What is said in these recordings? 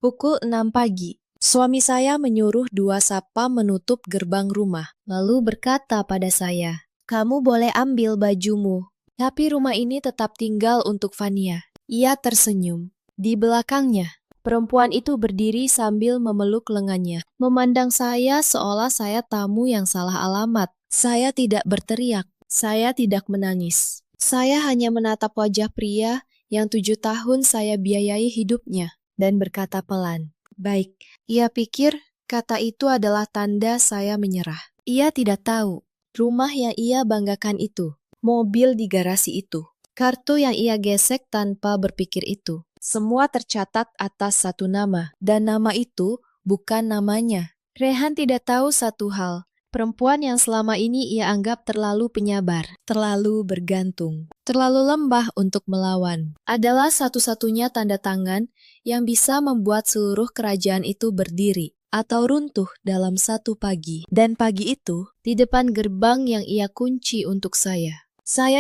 Pukul 6 pagi. Suami saya menyuruh dua satpam menutup gerbang rumah, lalu berkata pada saya, "Kamu boleh ambil bajumu." Tapi rumah ini tetap tinggal untuk Fania. Ia tersenyum. Di belakangnya, perempuan itu berdiri sambil memeluk lengannya, memandang saya seolah saya tamu yang salah alamat. Saya tidak berteriak, saya tidak menangis. Saya hanya menatap wajah pria yang 7 tahun saya biayai hidupnya dan berkata pelan, "Baik." Ia pikir kata itu adalah tanda saya menyerah. Ia tidak tahu rumah yang ia banggakan itu, mobil di garasi itu, kartu yang ia gesek tanpa berpikir itu. Semua tercatat atas satu nama, dan nama itu bukan namanya. Rehan tidak tahu satu hal. Perempuan yang selama ini ia anggap terlalu penyabar, terlalu bergantung, terlalu lembah untuk melawan, adalah satu-satunya tanda tangan yang bisa membuat seluruh kerajaan itu berdiri atau runtuh dalam satu pagi. Dan pagi itu, di depan gerbang yang ia kunci untuk saya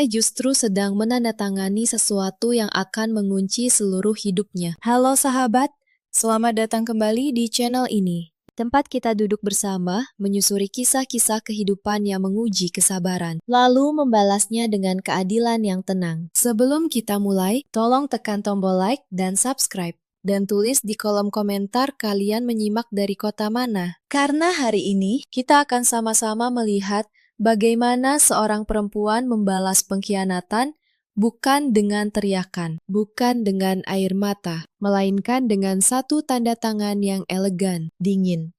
justru sedang menandatangani sesuatu yang akan mengunci seluruh hidupnya. Halo sahabat, selamat datang kembali di channel ini. Tempat kita duduk bersama, menyusuri kisah-kisah kehidupan yang menguji kesabaran, lalu membalasnya dengan keadilan yang tenang. Sebelum kita mulai, tolong tekan tombol like dan subscribe. Dan tulis di kolom komentar kalian menyimak dari kota mana. Karena hari ini, kita akan sama-sama melihat bagaimana seorang perempuan membalas pengkhianatan bukan dengan teriakan, bukan dengan air mata, melainkan dengan satu tanda tangan yang elegan, dingin,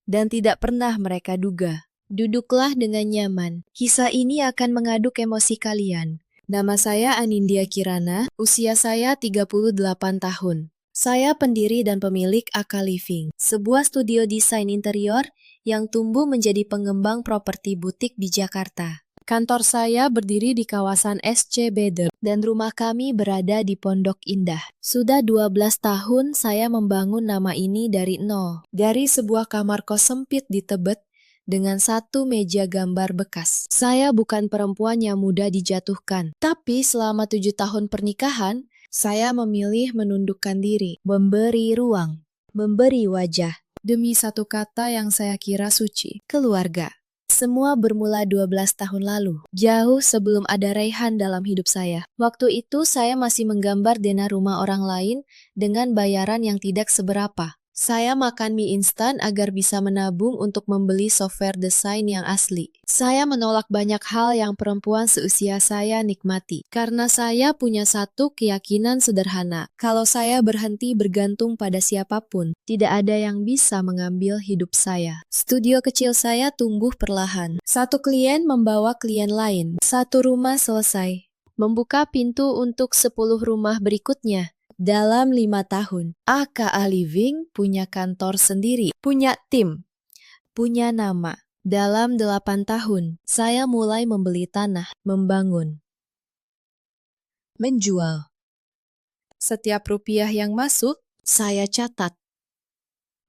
dan tidak pernah mereka duga. Duduklah dengan nyaman. Kisah ini akan mengaduk emosi kalian. Nama saya Anindya Kirana, usia saya 38 tahun. Saya pendiri dan pemilik Aka Living, sebuah studio desain interior yang tumbuh menjadi pengembang properti butik di Jakarta. Kantor saya berdiri di kawasan SC Beder dan rumah kami berada di Pondok Indah. Sudah 12 tahun saya membangun nama ini dari nol, dari sebuah kamar kos sempit di Tebet dengan satu meja gambar bekas. Saya bukan perempuan yang mudah dijatuhkan, tapi selama 7 tahun pernikahan, saya memilih menundukkan diri, memberi ruang, memberi wajah, demi satu kata yang saya kira suci, keluarga. Semua bermula 12 tahun lalu, jauh sebelum ada Rehan dalam hidup saya. Waktu itu saya masih menggambar denah rumah orang lain dengan bayaran yang tidak seberapa. Saya makan mie instan agar bisa menabung untuk membeli software desain yang asli. Saya menolak banyak hal yang perempuan seusia saya nikmati, karena saya punya satu keyakinan sederhana. Kalau saya berhenti bergantung pada siapapun, tidak ada yang bisa mengambil hidup saya. Studio kecil saya tumbuh perlahan. Satu klien membawa klien lain. Satu rumah selesai, membuka pintu untuk 10 rumah berikutnya. Dalam 5 tahun, AKA Living punya kantor sendiri, punya tim, punya nama. Dalam 8 tahun, saya mulai membeli tanah, membangun, menjual. Setiap rupiah yang masuk, saya catat.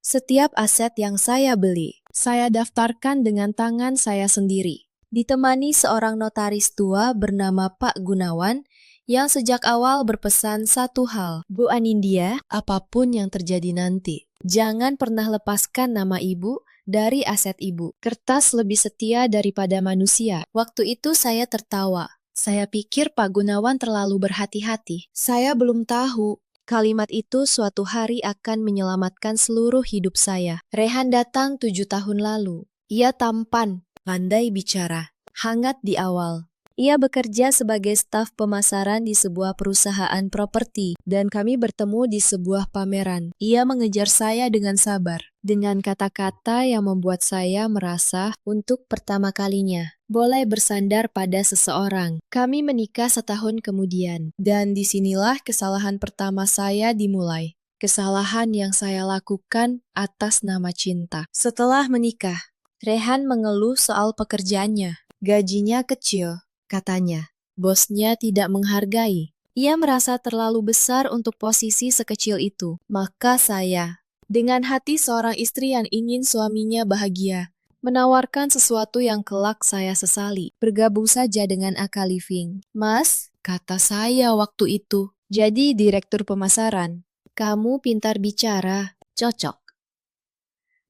Setiap aset yang saya beli, saya daftarkan dengan tangan saya sendiri. Ditemani seorang notaris tua bernama Pak Gunawan, yang sejak awal berpesan satu hal, "Bu Anindya, apapun yang terjadi nanti, jangan pernah lepaskan nama ibu dari aset ibu. Kertas lebih setia daripada manusia." Waktu itu saya tertawa. Saya pikir Pak Gunawan terlalu berhati-hati. Saya belum tahu kalimat itu suatu hari akan menyelamatkan seluruh hidup saya. Rehan datang 7 tahun lalu. Ia tampan, pandai bicara, hangat di awal. Ia bekerja sebagai staf pemasaran di sebuah perusahaan properti, dan kami bertemu di sebuah pameran. Ia mengejar saya dengan sabar, dengan kata-kata yang membuat saya merasa untuk pertama kalinya boleh bersandar pada seseorang. Kami menikah setahun kemudian, dan disinilah kesalahan pertama saya dimulai. Kesalahan yang saya lakukan atas nama cinta. Setelah menikah, Rehan mengeluh soal pekerjaannya. Gajinya kecil, katanya. Bosnya tidak menghargai. Ia merasa terlalu besar untuk posisi sekecil itu. Maka saya, dengan hati seorang istri yang ingin suaminya bahagia, menawarkan sesuatu yang kelak saya sesali. Bergabung saja dengan Aka Living. "Mas," kata saya waktu itu, "jadi direktur pemasaran." Kamu pintar bicara. Cocok.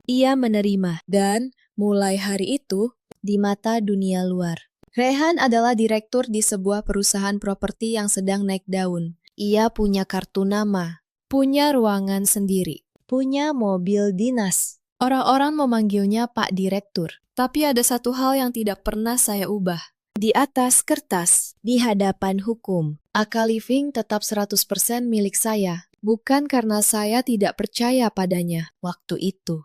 Ia menerima, dan mulai hari itu, di mata dunia luar, Rehan adalah direktur di sebuah perusahaan properti yang sedang naik daun. Ia punya kartu nama, punya ruangan sendiri, punya mobil dinas. Orang-orang memanggilnya Pak Direktur. Tapi ada satu hal yang tidak pernah saya ubah. Di atas kertas, di hadapan hukum, AK Living tetap 100% milik saya. Bukan karena saya tidak percaya padanya waktu itu,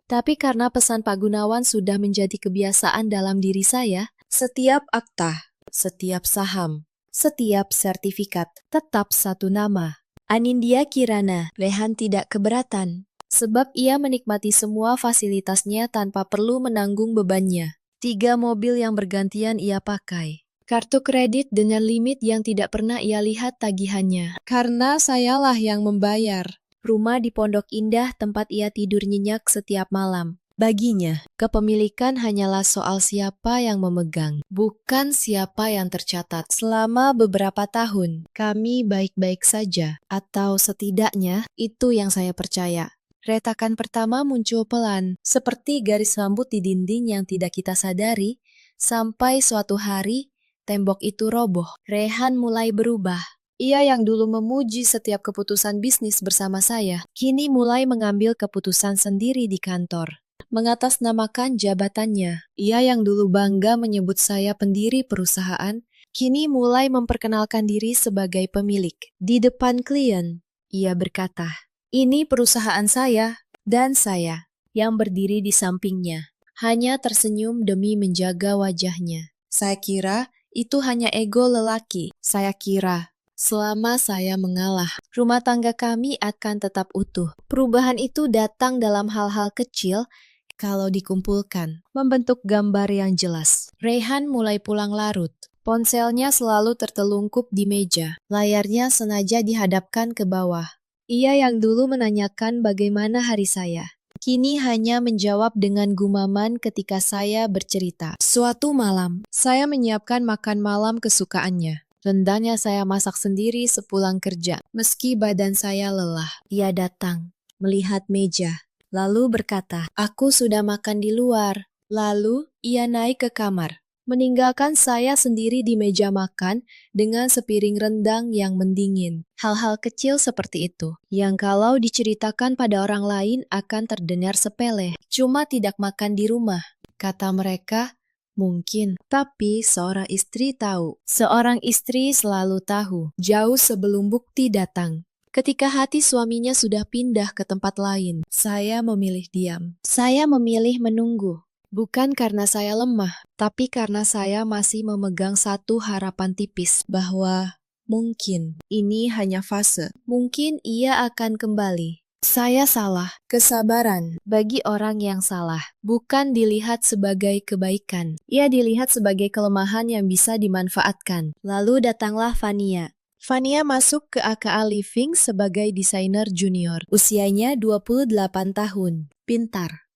tapi karena pesan Pak Gunawan sudah menjadi kebiasaan dalam diri saya. Setiap akta, setiap saham, setiap sertifikat, tetap satu nama. Anindya Kirana. Rehan tidak keberatan, sebab ia menikmati semua fasilitasnya tanpa perlu menanggung bebannya. 3 mobil yang bergantian ia pakai. Kartu kredit dengan limit yang tidak pernah ia lihat tagihannya. Karena sayalah yang membayar. Rumah di Pondok Indah tempat ia tidur nyenyak setiap malam. Baginya, kepemilikan hanyalah soal siapa yang memegang, bukan siapa yang tercatat. Selama beberapa tahun, kami baik-baik saja, atau setidaknya itu yang saya percaya. Retakan pertama muncul pelan, seperti garis rambut di dinding yang tidak kita sadari, sampai suatu hari, tembok itu roboh. Rehan mulai berubah. Ia yang dulu memuji setiap keputusan bisnis bersama saya, kini mulai mengambil keputusan sendiri di kantor. Mengatasnamakan jabatannya. Ia yang dulu bangga menyebut saya pendiri perusahaan, kini mulai memperkenalkan diri sebagai pemilik. Di depan klien, ia berkata, "Ini perusahaan saya," dan saya, yang berdiri di sampingnya, hanya tersenyum demi menjaga wajahnya. Saya kira itu hanya ego lelaki. Saya kira selama saya mengalah, rumah tangga kami akan tetap utuh. Perubahan itu datang dalam hal-hal kecil kalau dikumpulkan, membentuk gambar yang jelas. Rehan mulai pulang larut. Ponselnya selalu tertelungkup di meja. Layarnya sengaja dihadapkan ke bawah. Ia yang dulu menanyakan bagaimana hari saya, kini hanya menjawab dengan gumaman ketika saya bercerita. Suatu malam, saya menyiapkan makan malam kesukaannya. Rendangnya saya masak sendiri sepulang kerja. Meski badan saya lelah, ia datang, melihat meja, lalu berkata, "Aku sudah makan di luar." Lalu, ia naik ke kamar, meninggalkan saya sendiri di meja makan dengan sepiring rendang yang mendingin. Hal-hal kecil seperti itu, yang kalau diceritakan pada orang lain akan terdengar sepele. Cuma tidak makan di rumah, kata mereka. Mungkin, tapi seorang istri tahu. Seorang istri selalu tahu, jauh sebelum bukti datang. Ketika hati suaminya sudah pindah ke tempat lain, saya memilih diam. Saya memilih menunggu. Bukan karena saya lemah, tapi karena saya masih memegang satu harapan tipis bahwa mungkin ini hanya fase. Mungkin ia akan kembali. Saya salah. Kesabaran bagi orang yang salah bukan dilihat sebagai kebaikan. Ia dilihat sebagai kelemahan yang bisa dimanfaatkan. Lalu datanglah Fania. Fania masuk ke AKA Living sebagai desainer junior. Usianya 28 tahun. Pintar,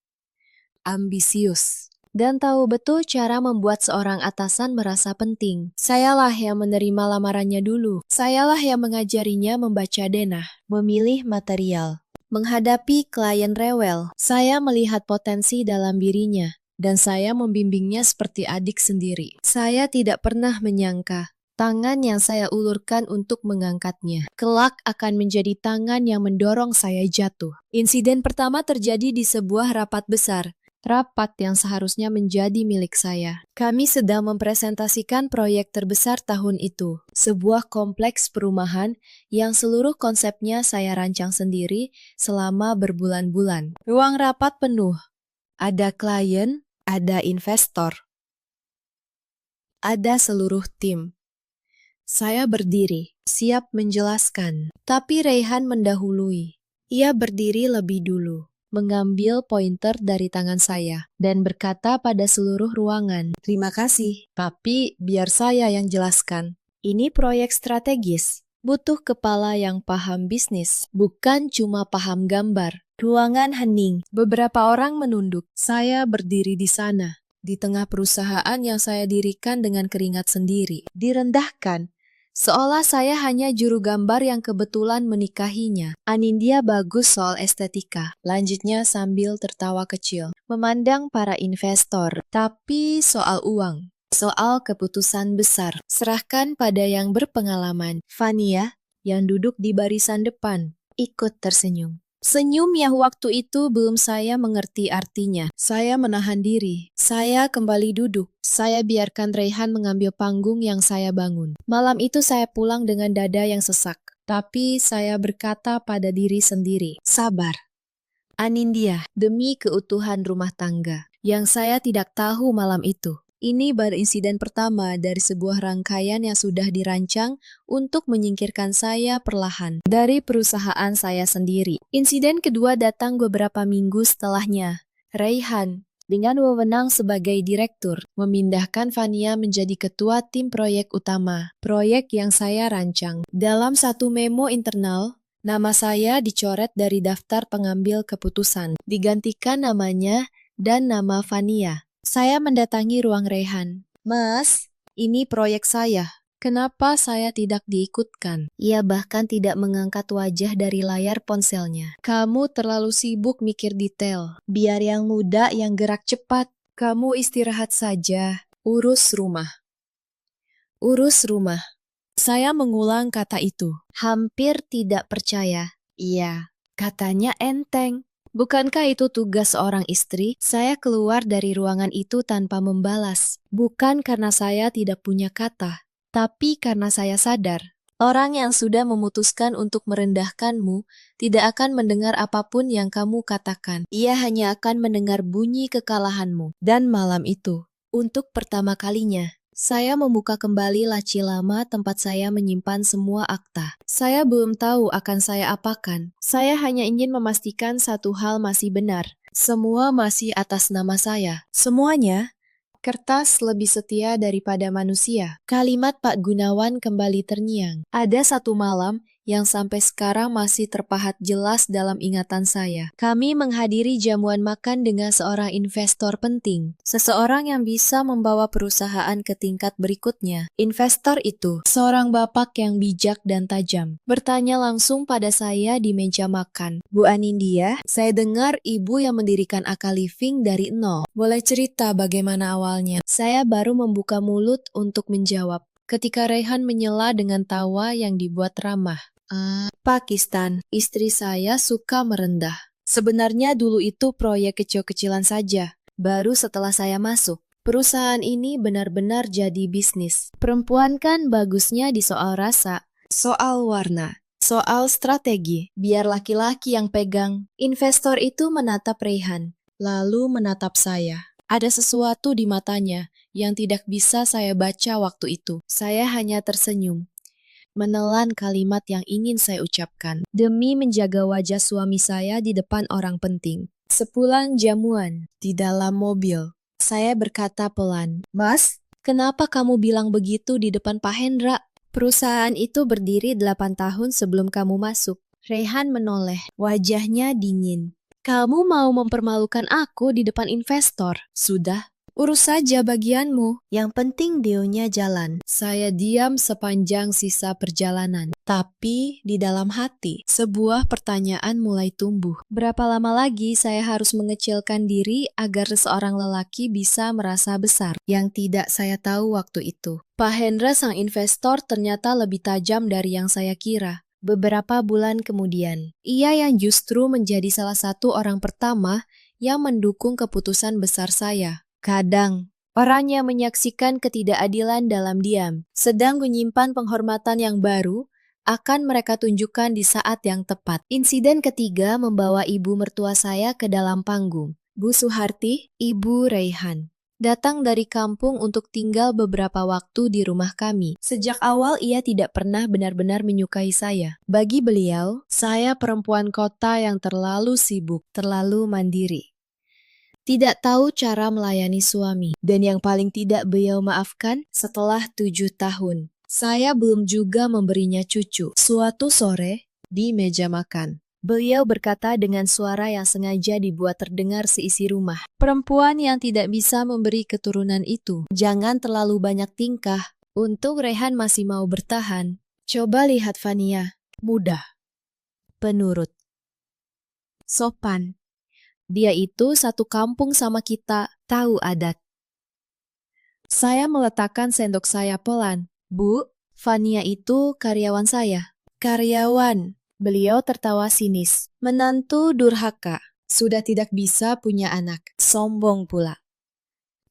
ambisius, dan tahu betul cara membuat seorang atasan merasa penting. Sayalah yang menerima lamarannya dulu. Sayalah yang mengajarinya membaca denah, memilih material, menghadapi klien rewel. Saya melihat potensi dalam dirinya, dan saya membimbingnya seperti adik sendiri. Saya tidak pernah menyangka tangan yang saya ulurkan untuk mengangkatnya kelak akan menjadi tangan yang mendorong saya jatuh. Insiden pertama terjadi di sebuah rapat besar. Rapat yang seharusnya menjadi milik saya. Kami sedang mempresentasikan proyek terbesar tahun itu, sebuah kompleks perumahan yang seluruh konsepnya saya rancang sendiri selama berbulan-bulan. Ruang rapat penuh. Ada klien, ada investor, ada seluruh tim. Saya berdiri, siap menjelaskan, tapi Rehan mendahului. Ia berdiri lebih dulu, mengambil pointer dari tangan saya, dan berkata pada seluruh ruangan, "Terima kasih, tapi biar saya yang jelaskan. Ini proyek strategis, butuh kepala yang paham bisnis, bukan cuma paham gambar." Ruangan hening, beberapa orang menunduk. Saya berdiri di sana, di tengah perusahaan yang saya dirikan dengan keringat sendiri. Direndahkan, seolah saya hanya juru gambar yang kebetulan menikahinya. Anindya bagus soal estetika, lanjutnya sambil tertawa kecil, memandang para investor. Tapi soal uang, soal keputusan besar, serahkan pada yang berpengalaman. Fania, yang duduk di barisan depan, ikut tersenyum. Senyum yang waktu itu belum saya mengerti artinya. Saya menahan diri. Saya kembali duduk. Saya biarkan Raihan mengambil panggung yang saya bangun. Malam itu saya pulang dengan dada yang sesak. Tapi saya berkata pada diri sendiri, sabar. Anindya, demi keutuhan rumah tangga. Yang saya tidak tahu malam itu. Ini baru insiden pertama dari sebuah rangkaian yang sudah dirancang untuk menyingkirkan saya perlahan dari perusahaan saya sendiri. Insiden kedua datang beberapa minggu setelahnya. Raihan, dengan wewenang sebagai direktur, memindahkan Fania menjadi ketua tim proyek utama, proyek yang saya rancang. Dalam satu memo internal, nama saya dicoret dari daftar pengambil keputusan, digantikan namanya dan nama Fania. Saya mendatangi ruang Raihan. Mas, ini proyek saya. Kenapa saya tidak diikutkan? Ia bahkan tidak mengangkat wajah dari layar ponselnya. Kamu terlalu sibuk mikir detail. Biar yang muda yang gerak cepat. Kamu istirahat saja. Urus rumah. Urus rumah. Saya mengulang kata itu. Hampir tidak percaya. Iya, katanya enteng. Bukankah itu tugas seorang istri? Saya keluar dari ruangan itu tanpa membalas. Bukan karena saya tidak punya kata, tapi karena saya sadar. Orang yang sudah memutuskan untuk merendahkanmu tidak akan mendengar apapun yang kamu katakan. Ia hanya akan mendengar bunyi kekalahanmu. Dan malam itu, untuk pertama kalinya, saya membuka kembali laci lama tempat saya menyimpan semua akta. Saya belum tahu akan saya apakan. Saya hanya ingin memastikan satu hal masih benar. Semua masih atas nama saya. Semuanya. Kertas lebih setia daripada manusia. Kalimat Pak Gunawan kembali terngiang. Ada satu malam yang sampai sekarang masih terpahat jelas dalam ingatan saya. Kami menghadiri jamuan makan dengan seorang investor penting. Seseorang yang bisa membawa perusahaan ke tingkat berikutnya. Investor itu, seorang bapak yang bijak dan tajam, bertanya langsung pada saya di meja makan. Bu Anindya, saya dengar ibu yang mendirikan Aka Living dari nol. Boleh cerita bagaimana awalnya? Saya baru membuka mulut untuk menjawab, ketika Raihan menyela dengan tawa yang dibuat ramah. Pakistan, istri saya suka merendah. Sebenarnya dulu itu proyek kecil-kecilan saja. Baru setelah saya masuk, perusahaan ini benar-benar jadi bisnis. Perempuan kan bagusnya di soal rasa, soal warna, soal strategi. Biar laki-laki yang pegang. Investor itu menatap Raihan, lalu menatap saya. Ada sesuatu di matanya yang tidak bisa saya baca waktu itu. Saya hanya tersenyum, menelan kalimat yang ingin saya ucapkan demi menjaga wajah suami saya di depan orang penting. Sepulang jamuan di dalam mobil, saya berkata pelan, "Mas, kenapa kamu bilang begitu di depan Pak Hendra? Perusahaan itu berdiri 8 tahun sebelum kamu masuk." Raihan menoleh, wajahnya dingin. "Kamu mau mempermalukan aku di depan investor? Sudah. Urus saja bagianmu, yang penting dealnya jalan." Saya diam sepanjang sisa perjalanan. Tapi di dalam hati, sebuah pertanyaan mulai tumbuh. Berapa lama lagi saya harus mengecilkan diri agar seorang lelaki bisa merasa besar? Yang tidak saya tahu waktu itu, Pak Hendra sang investor ternyata lebih tajam dari yang saya kira. Beberapa bulan kemudian, ia yang justru menjadi salah satu orang pertama yang mendukung keputusan besar saya. Kadang, orang yang menyaksikan ketidakadilan dalam diam, sedang menyimpan penghormatan yang baru, akan mereka tunjukkan di saat yang tepat. Insiden ketiga membawa ibu mertua saya ke dalam panggung. Bu Suharti, ibu Raihan, datang dari kampung untuk tinggal beberapa waktu di rumah kami. Sejak awal ia tidak pernah benar-benar menyukai saya. Bagi beliau, saya perempuan kota yang terlalu sibuk, terlalu mandiri. Tidak tahu cara melayani suami, dan yang paling tidak beliau maafkan setelah 7 tahun. Saya belum juga memberinya cucu. Suatu sore, di meja makan, beliau berkata dengan suara yang sengaja dibuat terdengar seisi rumah, "Perempuan yang tidak bisa memberi keturunan itu, jangan terlalu banyak tingkah. Untung Rehan masih mau bertahan. Coba lihat Fania. Mudah. Penurut. Sopan. Dia itu satu kampung sama kita, tahu adat. Saya meletakkan sendok saya pelan. Bu, Fania itu karyawan saya. Karyawan. Beliau tertawa sinis. Menantu durhaka. Sudah tidak bisa punya anak. Sombong pula.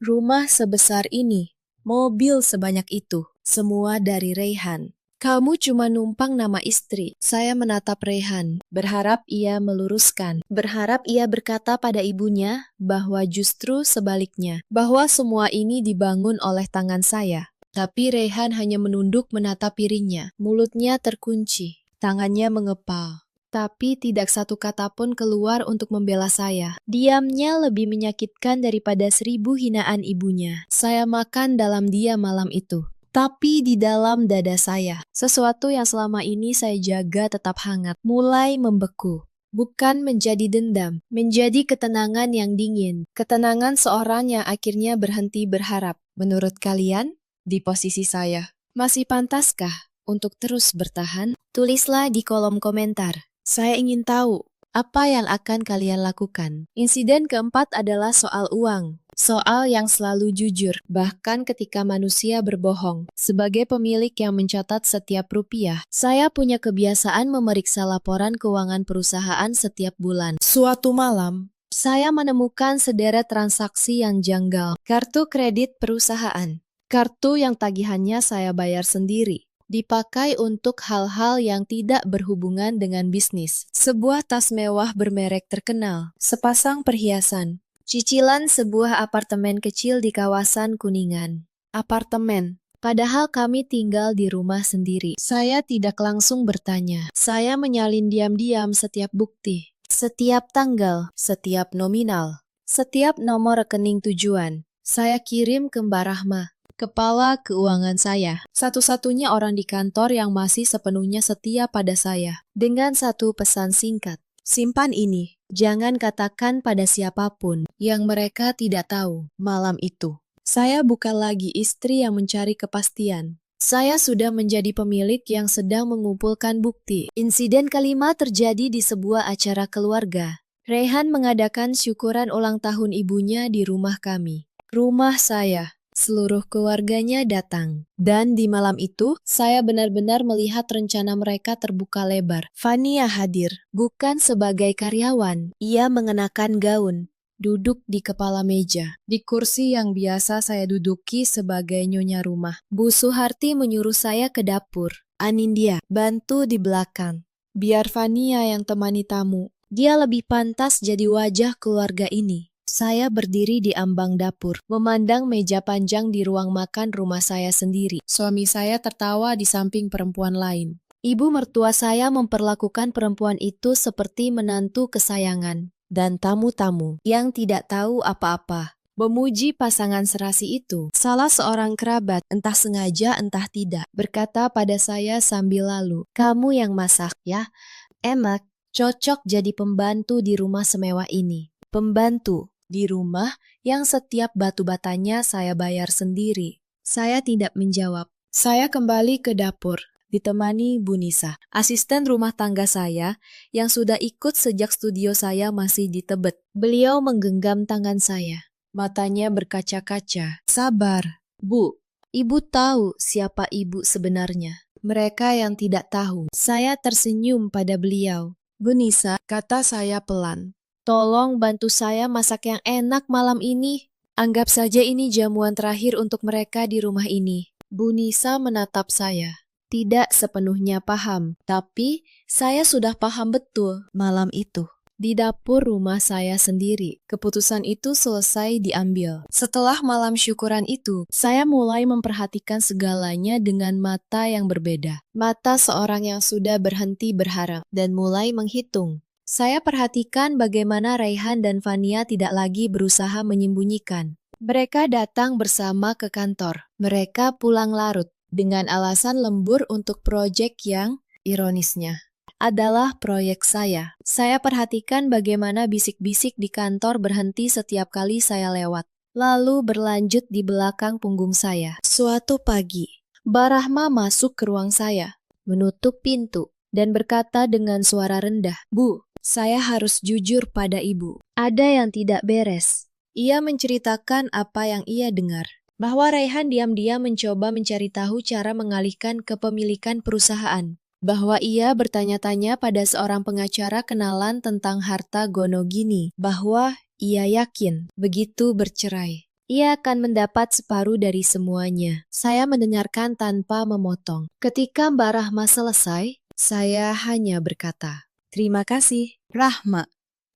Rumah sebesar ini. Mobil sebanyak itu. Semua dari Rehan. Kamu cuma numpang nama istri. Saya menatap Rehan, berharap ia meluruskan. Berharap ia berkata pada ibunya bahwa justru sebaliknya. Bahwa semua ini dibangun oleh tangan saya. Tapi Rehan hanya menunduk menatap piringnya. Mulutnya terkunci. Tangannya mengepal. Tapi tidak satu kata pun keluar untuk membela saya. Diamnya lebih menyakitkan daripada 1000 hinaan ibunya. Saya makan dalam diam malam itu. Tapi di dalam dada saya, sesuatu yang selama ini saya jaga tetap hangat, mulai membeku. Bukan menjadi dendam, menjadi ketenangan yang dingin. Ketenangan seorang yang akhirnya berhenti berharap. Menurut kalian, di posisi saya, masih pantaskah untuk terus bertahan? Tulislah di kolom komentar. Saya ingin tahu, apa yang akan kalian lakukan? Insiden keempat adalah soal uang. Soal yang selalu jujur, bahkan ketika manusia berbohong. Sebagai pemilik yang mencatat setiap rupiah, saya punya kebiasaan memeriksa laporan keuangan perusahaan setiap bulan. Suatu malam, saya menemukan sederet transaksi yang janggal. Kartu kredit perusahaan. Kartu yang tagihannya saya bayar sendiri. Dipakai untuk hal-hal yang tidak berhubungan dengan bisnis. Sebuah tas mewah bermerek terkenal. Sepasang perhiasan. Cicilan sebuah apartemen kecil di kawasan Kuningan. Apartemen. Padahal kami tinggal di rumah sendiri. Saya tidak langsung bertanya. Saya menyalin diam-diam setiap bukti. Setiap tanggal, setiap nominal, setiap nomor rekening tujuan. Saya kirim ke Mbak Rahma, kepala keuangan saya. Satu-satunya orang di kantor yang masih sepenuhnya setia pada saya. Dengan satu pesan singkat. Simpan ini, jangan katakan pada siapapun yang mereka tidak tahu. Malam itu, saya bukan lagi istri yang mencari kepastian. Saya sudah menjadi pemilik yang sedang mengumpulkan bukti. Insiden kelima terjadi di sebuah acara keluarga. Rehan mengadakan syukuran ulang tahun ibunya di rumah kami. Rumah saya. Seluruh keluarganya datang. Dan di malam itu, saya benar-benar melihat rencana mereka terbuka lebar. Fania hadir, bukan sebagai karyawan. Ia mengenakan gaun, duduk di kepala meja, di kursi yang biasa saya duduki sebagai nyonya rumah. Bu Suharti menyuruh saya ke dapur. Anindya, bantu di belakang. Biar Fania yang temani tamu. Dia lebih pantas jadi wajah keluarga ini. Saya berdiri di ambang dapur, memandang meja panjang di ruang makan rumah saya sendiri. Suami saya tertawa di samping perempuan lain. Ibu mertua saya memperlakukan perempuan itu seperti menantu kesayangan. Dan tamu-tamu yang tidak tahu apa-apa memuji pasangan serasi itu. Salah seorang kerabat, entah sengaja entah tidak, berkata pada saya sambil lalu, "Kamu yang masak ya? Enak, cocok jadi pembantu di rumah semewah ini." Pembantu di rumah yang setiap batu batanya saya bayar sendiri. Saya tidak menjawab. Saya kembali ke dapur, ditemani Bu Nisa, asisten rumah tangga saya yang sudah ikut sejak studio saya masih di Tebet. Beliau menggenggam tangan saya. Matanya berkaca-kaca. Sabar, Bu. Ibu tahu siapa ibu sebenarnya. Mereka yang tidak tahu. Saya tersenyum pada beliau. Bu Nisa, kata saya pelan. Tolong bantu saya masak yang enak malam ini. Anggap saja ini jamuan terakhir untuk mereka di rumah ini. Bu Nisa menatap saya. Tidak sepenuhnya paham, tapi saya sudah paham betul malam itu. Di dapur rumah saya sendiri, keputusan itu selesai diambil. Setelah malam syukuran itu, saya mulai memperhatikan segalanya dengan mata yang berbeda. Mata seorang yang sudah berhenti berharap dan mulai menghitung. Saya perhatikan bagaimana Rehan dan Fania tidak lagi berusaha menyembunyikan. Mereka datang bersama ke kantor. Mereka pulang larut dengan alasan lembur untuk proyek yang, ironisnya, adalah proyek saya. Saya perhatikan bagaimana bisik-bisik di kantor berhenti setiap kali saya lewat, lalu berlanjut di belakang punggung saya. Suatu pagi, Mbak Rahma masuk ke ruang saya, menutup pintu, dan berkata dengan suara rendah, "Bu, saya harus jujur pada ibu. Ada yang tidak beres." Ia menceritakan apa yang ia dengar, bahwa Raihan diam-diam mencoba mencari tahu cara mengalihkan kepemilikan perusahaan, bahwa ia bertanya-tanya pada seorang pengacara kenalan tentang harta Gonogini, bahwa ia yakin begitu bercerai, ia akan mendapat separuh dari semuanya. Saya mendengarkan tanpa memotong. Ketika Mbak Rahma selesai, saya hanya berkata, "Terima kasih, Rahma.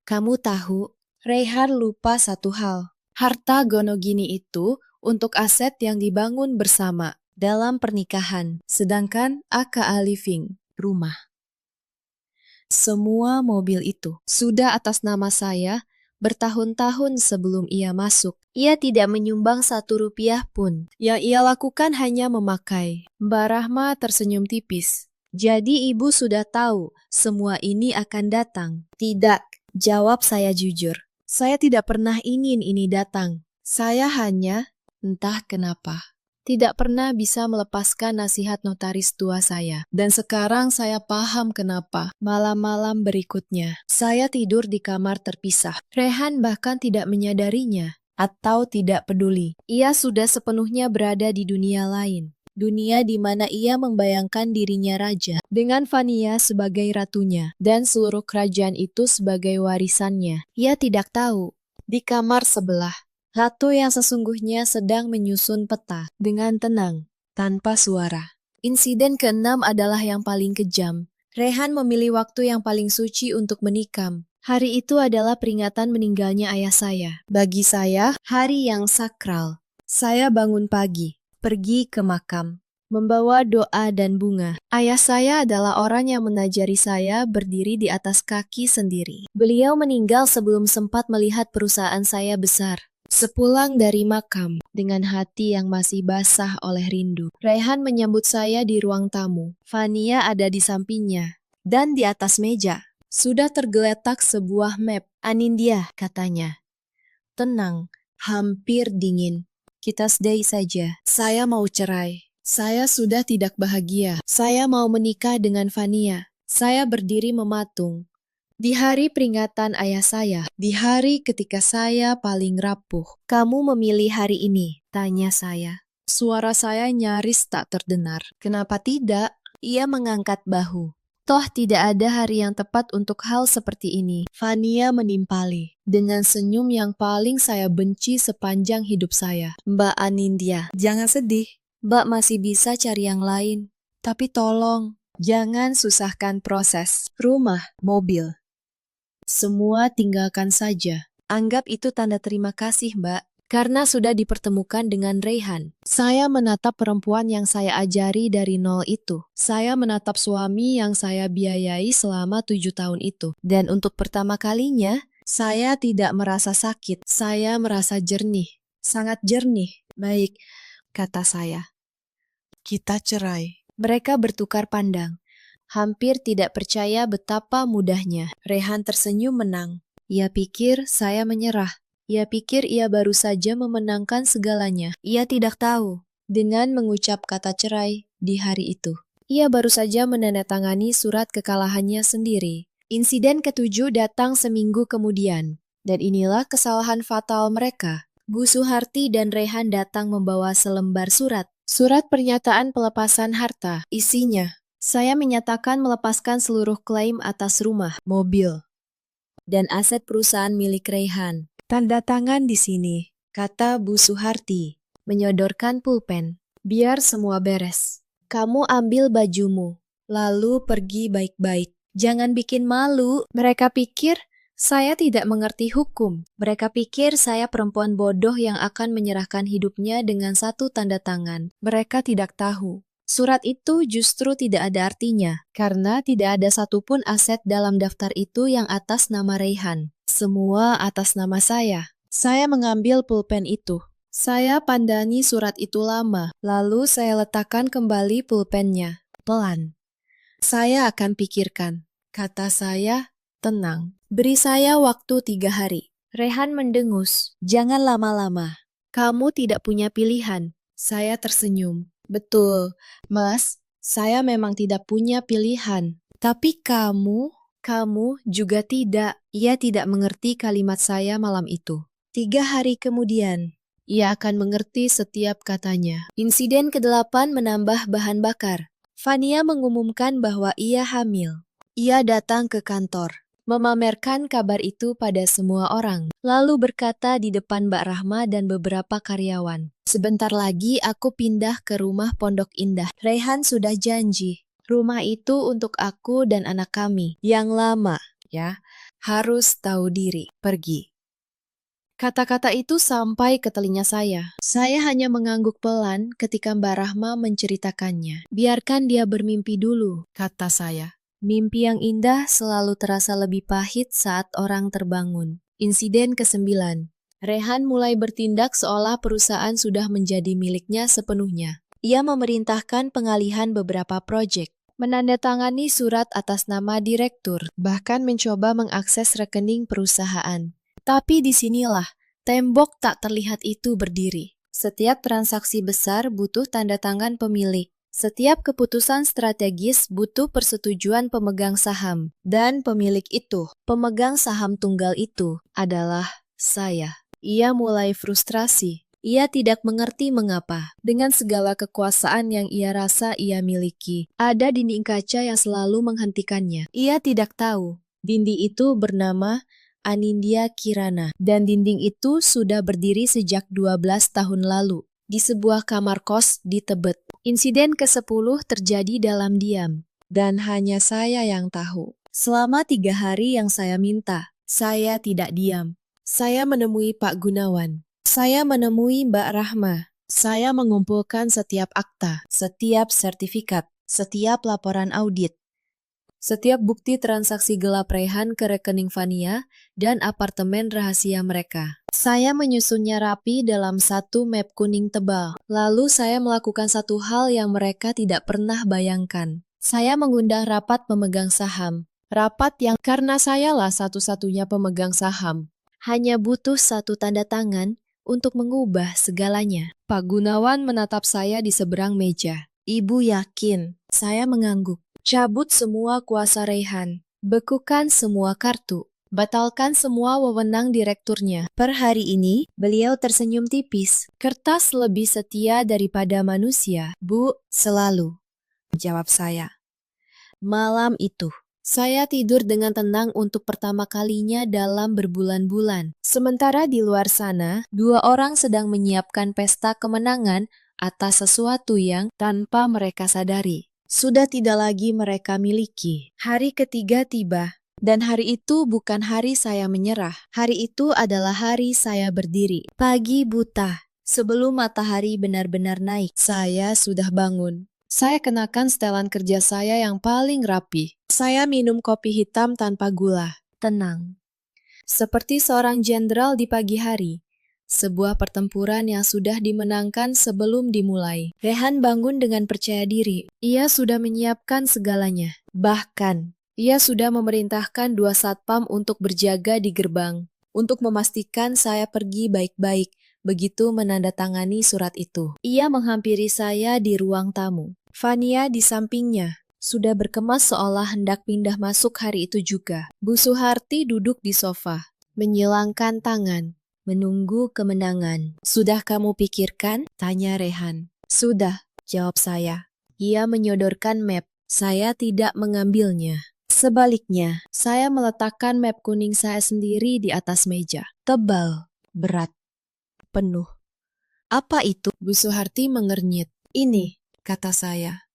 Kamu tahu, Raihan lupa satu hal. Harta Gonogini itu untuk aset yang dibangun bersama dalam pernikahan, sedangkan AKA Living, rumah. Semua mobil itu sudah atas nama saya bertahun-tahun sebelum ia masuk. Ia tidak menyumbang 1 rupiah pun. Yang ia lakukan hanya memakai." Mbak Rahma tersenyum tipis. "Jadi ibu sudah tahu semua ini akan datang?" "Tidak," jawab saya jujur. "Saya tidak pernah ingin ini datang. Saya hanya, entah kenapa, tidak pernah bisa melepaskan nasihat notaris tua saya. Dan sekarang saya paham kenapa. Malam-malam berikutnya, saya tidur di kamar terpisah. Raihan bahkan tidak menyadarinya atau tidak peduli. Ia sudah sepenuhnya berada di dunia lain. Dunia di mana ia membayangkan dirinya raja, dengan Fania sebagai ratunya, dan seluruh kerajaan itu sebagai warisannya. Ia tidak tahu, di kamar sebelah, ratu yang sesungguhnya sedang menyusun peta dengan tenang, tanpa suara. Insiden ke-6 adalah yang paling kejam. Raihan memilih waktu yang paling suci untuk menikam. Hari itu adalah peringatan meninggalnya ayah saya. Bagi saya, hari yang sakral. Saya bangun pagi, pergi ke makam, membawa doa dan bunga. Ayah saya adalah orang yang menajari saya berdiri di atas kaki sendiri. Beliau meninggal sebelum sempat melihat perusahaan saya besar. Sepulang dari makam, dengan hati yang masih basah oleh rindu, Raihan menyambut saya di ruang tamu. Fania ada di sampingnya, dan di atas meja sudah tergeletak sebuah map. "Anindya," katanya. "Tenang, hampir dingin. Kita stay saja. Saya mau cerai. Saya sudah tidak bahagia. Saya mau menikah dengan Fania." Saya berdiri mematung. Di hari peringatan ayah saya, di hari ketika saya paling rapuh. "Kamu memilih hari ini?" tanya saya. Suara saya nyaris tak terdengar. "Kenapa tidak?" Ia mengangkat bahu. "Toh tidak ada hari yang tepat untuk hal seperti ini." Fania menimpali, dengan senyum yang paling saya benci sepanjang hidup saya. "Mbak Anindya, jangan sedih. Mbak masih bisa cari yang lain. Tapi tolong, jangan susahkan proses. Rumah, mobil, semua tinggalkan saja. Anggap itu tanda terima kasih, Mbak, karena sudah dipertemukan dengan Raihan." Saya menatap perempuan yang saya ajari dari nol itu. Saya menatap suami yang saya biayai selama 7 tahun itu. Dan untuk pertama kalinya, saya tidak merasa sakit. Saya merasa jernih. Sangat jernih. "Baik," kata saya. "Kita cerai." Mereka bertukar pandang. Hampir tidak percaya betapa mudahnya. Raihan tersenyum menang. Ia pikir saya menyerah. Ia pikir ia baru saja memenangkan segalanya. Ia tidak tahu, dengan mengucap kata cerai di hari itu, ia baru saja menandatangani surat kekalahannya sendiri. Insiden ke-7 datang seminggu kemudian. Dan inilah kesalahan fatal mereka. Bu Suharti dan Raihan datang membawa selembar surat. Surat pernyataan pelepasan harta. Isinya, saya menyatakan melepaskan seluruh klaim atas rumah, mobil, dan aset perusahaan milik Raihan. "Tanda tangan di sini," kata Bu Suharti, menyodorkan pulpen. "Biar semua beres. Kamu ambil bajumu, lalu pergi baik-baik. Jangan bikin malu." Mereka pikir saya tidak mengerti hukum. Mereka pikir saya perempuan bodoh yang akan menyerahkan hidupnya dengan 1 tanda tangan. Mereka tidak tahu. Surat itu justru tidak ada artinya, karena tidak ada satupun aset dalam daftar itu yang atas nama Raihan. Semua atas nama saya. Saya mengambil pulpen itu. Saya pandangi surat itu lama, lalu saya letakkan kembali pulpennya. Pelan. "Saya akan pikirkan," kata saya, tenang. "Beri saya waktu 3 hari. Raihan mendengus. "Jangan lama-lama. Kamu tidak punya pilihan." Saya tersenyum. Betul, Mas. Saya memang tidak punya pilihan. Tapi kamu juga tidak. Ia tidak mengerti kalimat saya malam itu. 3 hari kemudian, ia akan mengerti setiap katanya. Insiden ke-8 menambah bahan bakar. Fania mengumumkan bahwa ia hamil. Ia datang ke kantor, memamerkan kabar itu pada semua orang, lalu berkata di depan Mbak Rahma dan beberapa karyawan, "Sebentar lagi aku pindah ke rumah Pondok Indah. Rehan sudah janji. Rumah itu untuk aku dan anak kami. Yang lama, ya, harus tahu diri. Pergi." Kata-kata itu sampai ke telinga saya. Saya hanya mengangguk pelan ketika Mbak Rahma menceritakannya. "Biarkan dia bermimpi dulu," kata saya. Mimpi yang indah selalu terasa lebih pahit saat orang terbangun. Insiden ke-9. Rehan mulai bertindak seolah perusahaan sudah menjadi miliknya sepenuhnya. Ia memerintahkan pengalihan beberapa proyek, menandatangani surat atas nama direktur, bahkan mencoba mengakses rekening perusahaan. Tapi disinilah tembok tak terlihat itu berdiri. Setiap transaksi besar butuh tanda tangan pemilik. Setiap keputusan strategis butuh persetujuan pemegang saham. Dan pemilik itu, pemegang saham tunggal itu, adalah saya. Ia mulai frustrasi. Ia tidak mengerti mengapa. Dengan segala kekuasaan yang ia rasa ia miliki, ada dinding kaca yang selalu menghentikannya. Ia tidak tahu. Dinding itu bernama Anindya Kirana, dan dinding itu sudah berdiri sejak 12 tahun lalu, di sebuah kamar kos di Tebet. Insiden ke-10 terjadi dalam diam, dan hanya saya yang tahu. Selama 3 hari yang saya minta, saya tidak diam. Saya menemui Pak Gunawan. Saya menemui Mbak Rahma. Saya mengumpulkan setiap akta, setiap sertifikat, setiap laporan audit, setiap bukti transaksi gelap Rehan ke rekening Fania dan apartemen rahasia mereka. Saya menyusunnya rapi dalam satu map kuning tebal. Lalu saya melakukan satu hal yang mereka tidak pernah bayangkan. Saya mengundang rapat pemegang saham. Rapat yang karena sayalah satu-satunya pemegang saham. Hanya butuh satu tanda tangan untuk mengubah segalanya. Pak Gunawan menatap saya di seberang meja. "Ibu yakin?" Saya mengangguk. "Cabut semua kuasa Rehan, bekukan semua kartu, batalkan semua wewenang direkturnya." Per hari ini, beliau tersenyum tipis. "Kertas lebih setia daripada manusia, Bu." "Selalu," jawab saya. Malam itu, saya tidur dengan tenang untuk pertama kalinya dalam berbulan-bulan. Sementara di luar sana, 2 orang sedang menyiapkan pesta kemenangan atas sesuatu yang tanpa mereka sadari sudah tidak lagi mereka miliki. Hari ketiga tiba, dan hari itu bukan hari saya menyerah. Hari itu adalah hari saya berdiri. Pagi buta, sebelum matahari benar-benar naik, saya sudah bangun. Saya kenakan setelan kerja saya yang paling rapi. Saya minum kopi hitam tanpa gula. Tenang. Seperti seorang jenderal di pagi hari. Sebuah pertempuran yang sudah dimenangkan sebelum dimulai. Rehan bangun dengan percaya diri. Ia sudah menyiapkan segalanya. Bahkan, ia sudah memerintahkan 2 satpam untuk berjaga di gerbang, untuk memastikan saya pergi baik-baik begitu menandatangani surat itu. Ia menghampiri saya di ruang tamu. Fania di sampingnya, sudah berkemas seolah hendak pindah masuk hari itu juga. Bu Suharti duduk di sofa, menyilangkan tangan, menunggu kemenangan. "Sudah kamu pikirkan?" tanya Rehan. "Sudah," jawab saya. Ia menyodorkan map. Saya tidak mengambilnya. Sebaliknya, saya meletakkan map kuning saya sendiri di atas meja. Tebal, berat, penuh. "Apa itu?" Bu Suharti mengernyit. "Ini," kata saya.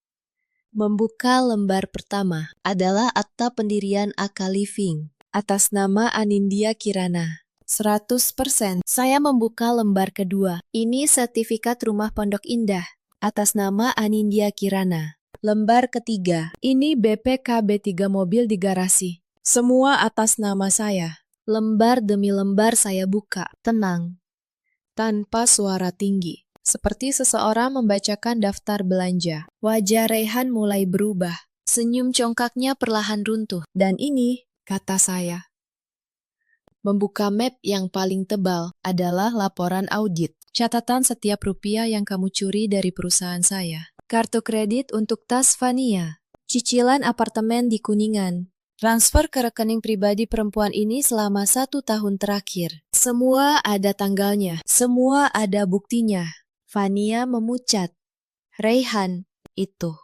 Membuka lembar pertama adalah akta pendirian AK Living atas nama Anindya Kirana. 100%. Saya membuka lembar kedua. Ini sertifikat rumah Pondok Indah atas nama Anindya Kirana. Lembar ketiga. Ini BPKB 3 mobil di garasi. Semua atas nama saya. Lembar demi lembar saya buka. Tenang. Tanpa suara tinggi. Seperti seseorang membacakan daftar belanja. Wajah Rehan mulai berubah. Senyum congkaknya perlahan runtuh. "Dan ini," kata saya. Membuka map yang paling tebal adalah laporan audit. Catatan setiap rupiah yang kamu curi dari perusahaan saya. Kartu kredit untuk tas Fania. Cicilan apartemen di Kuningan. Transfer ke rekening pribadi perempuan ini selama 1 tahun terakhir. Semua ada tanggalnya. Semua ada buktinya. Fania memucat. Raihan, itu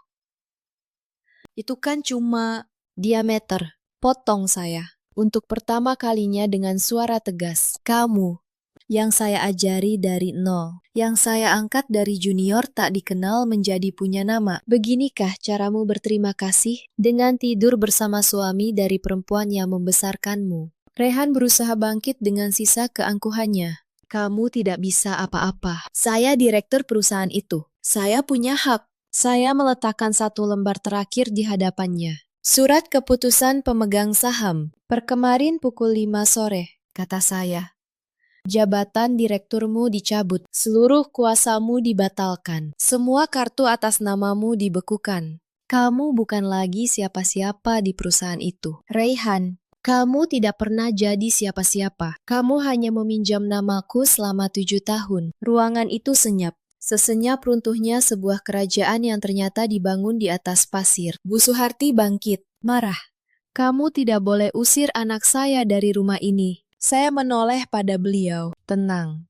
kan cuma diameter. Potong saya. Untuk pertama kalinya dengan suara tegas. Kamu, yang saya ajari dari nol, yang saya angkat dari junior tak dikenal menjadi punya nama. Beginikah caramu berterima kasih dengan tidur bersama suami dari perempuan yang membesarkanmu? Rehan berusaha bangkit dengan sisa keangkuhannya. Kamu tidak bisa apa-apa. Saya direktur perusahaan itu. Saya punya hak. Saya meletakkan 1 lembar terakhir di hadapannya. Surat keputusan pemegang saham. Per kemarin pukul 5 sore, kata saya. Jabatan direkturmu dicabut, seluruh kuasamu dibatalkan, semua kartu atas namamu dibekukan. Kamu bukan lagi siapa-siapa di perusahaan itu. Raihan, kamu tidak pernah jadi siapa-siapa. Kamu hanya meminjam namaku selama 7 tahun. Ruangan itu senyap. Sesenyap runtuhnya sebuah kerajaan yang ternyata dibangun di atas pasir. Bu Suharti bangkit, marah. Kamu tidak boleh usir anak saya dari rumah ini. Saya menoleh pada beliau. Tenang.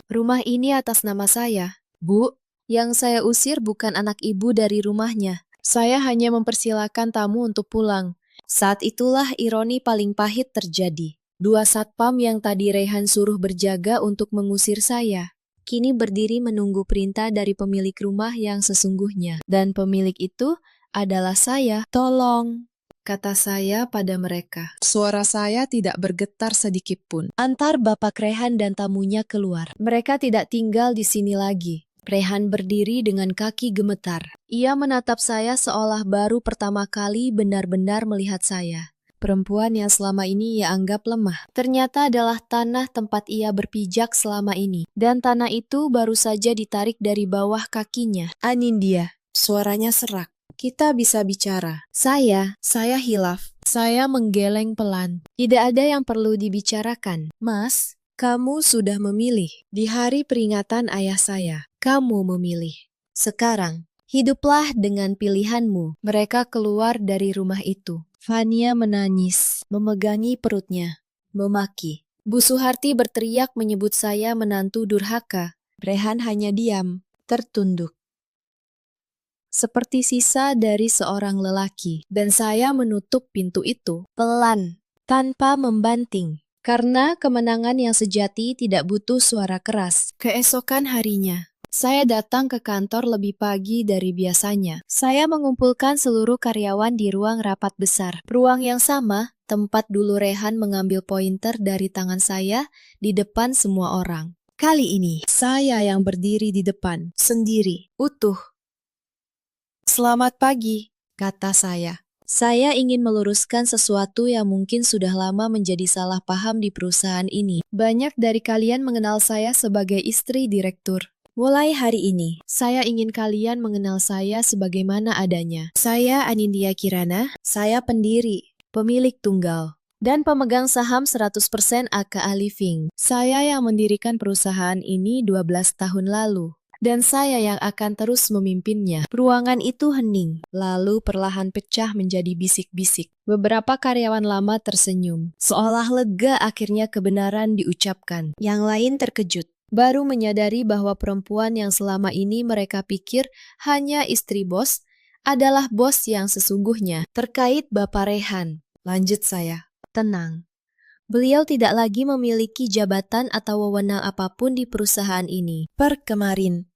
Rumah ini atas nama saya. Bu, yang saya usir bukan anak ibu dari rumahnya. Saya hanya mempersilakan tamu untuk pulang. Saat itulah ironi paling pahit terjadi. 2 satpam yang tadi Raihan suruh berjaga untuk mengusir saya, kini berdiri menunggu perintah dari pemilik rumah yang sesungguhnya. Dan pemilik itu adalah saya. Tolong, kata saya pada mereka. Suara saya tidak bergetar sedikit pun. Antar Bapak Raihan dan tamunya keluar. Mereka tidak tinggal di sini lagi. Raihan berdiri dengan kaki gemetar. Ia menatap saya seolah baru pertama kali benar-benar melihat saya. Perempuan yang selama ini ia anggap lemah, ternyata adalah tanah tempat ia berpijak selama ini. Dan tanah itu baru saja ditarik dari bawah kakinya. Anindya, suaranya serak. Kita bisa bicara. Saya hilaf. Saya menggeleng pelan. Tidak ada yang perlu dibicarakan. Mas, kamu sudah memilih. Di hari peringatan ayah saya, kamu memilih. Sekarang, hiduplah dengan pilihanmu. Mereka keluar dari rumah itu. Fania menangis, memegangi perutnya, memaki. Bu Suharti berteriak menyebut saya menantu durhaka. Raihan hanya diam, tertunduk. Seperti sisa dari seorang lelaki. Dan saya menutup pintu itu, pelan, tanpa membanting. Karena kemenangan yang sejati tidak butuh suara keras. Keesokan harinya, saya datang ke kantor lebih pagi dari biasanya. Saya mengumpulkan seluruh karyawan di ruang rapat besar. Ruang yang sama, tempat dulu Raihan mengambil pointer dari tangan saya di depan semua orang. Kali ini, saya yang berdiri di depan, sendiri, utuh. Selamat pagi, kata saya. Saya ingin meluruskan sesuatu yang mungkin sudah lama menjadi salah paham di perusahaan ini. Banyak dari kalian mengenal saya sebagai istri direktur. Mulai hari ini, saya ingin kalian mengenal saya sebagaimana adanya. Saya Anindya Kirana, saya pendiri, pemilik tunggal, dan pemegang saham 100% AKA Living. Saya yang mendirikan perusahaan ini 12 tahun lalu. Dan saya yang akan terus memimpinnya. Ruangan itu hening, lalu perlahan pecah menjadi bisik-bisik. Beberapa karyawan lama tersenyum, seolah lega akhirnya kebenaran diucapkan. Yang lain terkejut, baru menyadari bahwa perempuan yang selama ini mereka pikir hanya istri bos, adalah bos yang sesungguhnya. Terkait Bapak Raihan, lanjut saya, tenang. Beliau tidak lagi memiliki jabatan atau wewenang apapun di perusahaan ini. Per kemarin,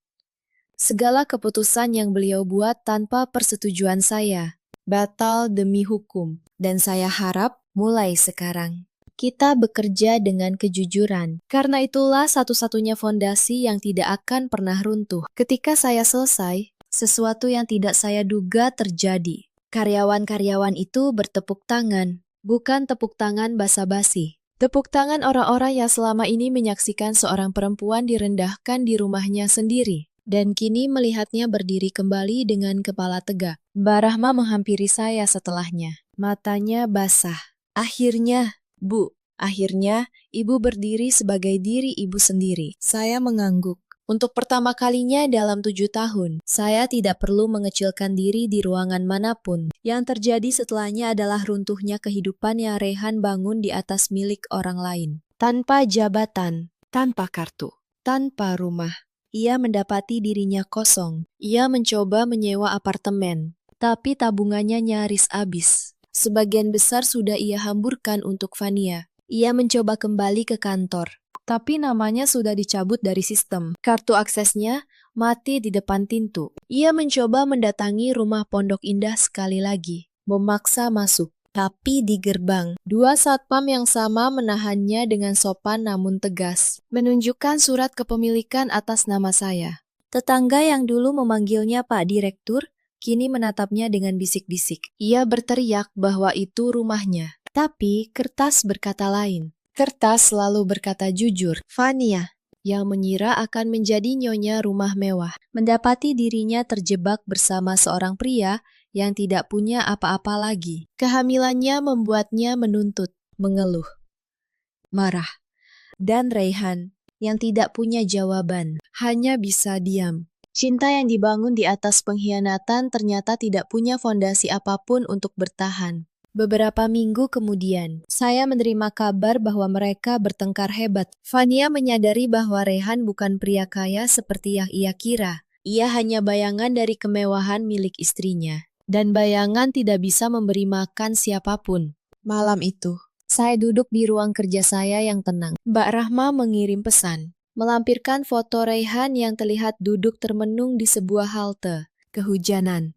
segala keputusan yang beliau buat tanpa persetujuan saya, batal demi hukum. Dan saya harap mulai sekarang, kita bekerja dengan kejujuran. Karena itulah satu-satunya fondasi yang tidak akan pernah runtuh. Ketika saya selesai, sesuatu yang tidak saya duga terjadi. Karyawan-karyawan itu bertepuk tangan. Bukan tepuk tangan basa-basi. Tepuk tangan orang-orang yang selama ini menyaksikan seorang perempuan direndahkan di rumahnya sendiri. Dan kini melihatnya berdiri kembali dengan kepala tegak. Mbak Rahma menghampiri saya setelahnya. Matanya basah. Akhirnya, Bu. Akhirnya, ibu berdiri sebagai diri ibu sendiri. Saya mengangguk. Untuk pertama kalinya dalam 7 tahun, saya tidak perlu mengecilkan diri di ruangan manapun. Yang terjadi setelahnya adalah runtuhnya kehidupan yang Rehan bangun di atas milik orang lain. Tanpa jabatan, tanpa kartu, tanpa rumah. Ia mendapati dirinya kosong. Ia mencoba menyewa apartemen, tapi tabungannya nyaris habis. Sebagian besar sudah ia hamburkan untuk Fania. Ia mencoba kembali ke kantor, tapi namanya sudah dicabut dari sistem. Kartu aksesnya mati di depan pintu. Ia mencoba mendatangi rumah Pondok Indah sekali lagi, memaksa masuk. Tapi di gerbang, 2 satpam yang sama menahannya dengan sopan namun tegas, menunjukkan surat kepemilikan atas nama saya. Tetangga yang dulu memanggilnya Pak Direktur, kini menatapnya dengan bisik-bisik. Ia berteriak bahwa itu rumahnya. Tapi kertas berkata lain. Kertas selalu berkata jujur. Fania, yang mengira akan menjadi nyonya rumah mewah, mendapati dirinya terjebak bersama seorang pria yang tidak punya apa-apa lagi. Kehamilannya membuatnya menuntut, mengeluh, marah. Dan Rehan, yang tidak punya jawaban, hanya bisa diam. Cinta yang dibangun di atas pengkhianatan ternyata tidak punya fondasi apapun untuk bertahan. Beberapa minggu kemudian, saya menerima kabar bahwa mereka bertengkar hebat. Fania menyadari bahwa Rehan bukan pria kaya seperti yang ia kira. Ia hanya bayangan dari kemewahan milik istrinya. Dan bayangan tidak bisa memberi makan siapapun. Malam itu, saya duduk di ruang kerja saya yang tenang. Mbak Rahma mengirim pesan, melampirkan foto Rehan yang terlihat duduk termenung di sebuah halte. Kehujanan.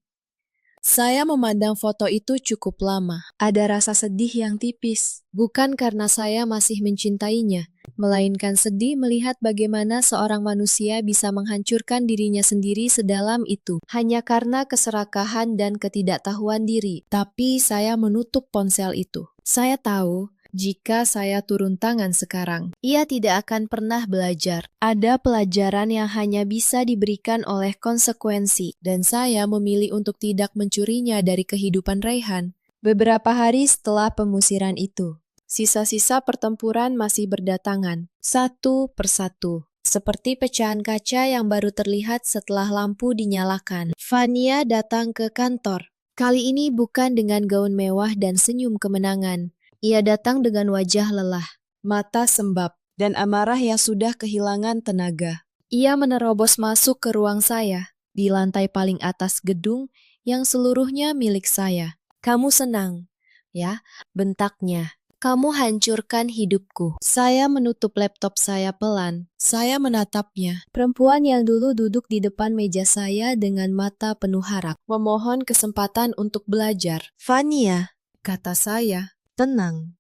Saya memandang foto itu cukup lama. Ada rasa sedih yang tipis. Bukan karena saya masih mencintainya, melainkan sedih melihat bagaimana seorang manusia bisa menghancurkan dirinya sendiri sedalam itu, hanya karena keserakahan dan ketidaktahuan diri. Tapi saya menutup ponsel itu. Saya tahu, jika saya turun tangan sekarang, ia tidak akan pernah belajar. Ada pelajaran yang hanya bisa diberikan oleh konsekuensi, dan saya memilih untuk tidak mencurinya dari kehidupan Rehan. Beberapa hari setelah pemusiran itu, sisa-sisa pertempuran masih berdatangan, satu persatu. Seperti pecahan kaca yang baru terlihat setelah lampu dinyalakan. Fania datang ke kantor. Kali ini bukan dengan gaun mewah dan senyum kemenangan. Ia datang dengan wajah lelah, mata sembab, dan amarah yang sudah kehilangan tenaga. Ia menerobos masuk ke ruang saya, di lantai paling atas gedung yang seluruhnya milik saya. Kamu senang, ya, bentaknya. Kamu hancurkan hidupku. Saya menutup laptop saya pelan. Saya menatapnya. Perempuan yang dulu duduk di depan meja saya dengan mata penuh harap, memohon kesempatan untuk belajar. Fania, kata saya. Tenang.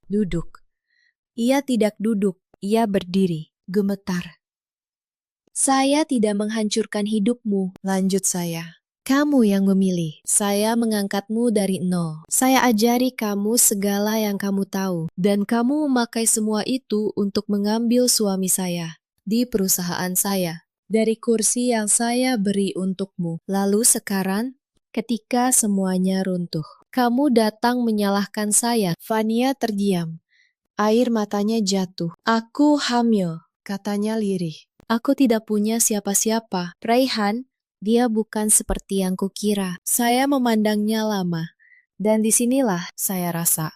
Duduk. Ia tidak duduk, ia berdiri, gemetar. Saya tidak menghancurkan hidupmu, lanjut saya. Kamu yang memilih. Saya mengangkatmu dari nol. Saya ajari kamu segala yang kamu tahu. Dan kamu memakai semua itu untuk mengambil suami saya di perusahaan saya. Dari kursi yang saya beri untukmu. Lalu sekarang, ketika semuanya runtuh, kamu datang menyalahkan saya. Fania terdiam. Air matanya jatuh. Aku hamil, katanya lirih. Aku tidak punya siapa-siapa. Rehan, dia bukan seperti yang kukira. Saya memandangnya lama. Dan disinilah saya rasa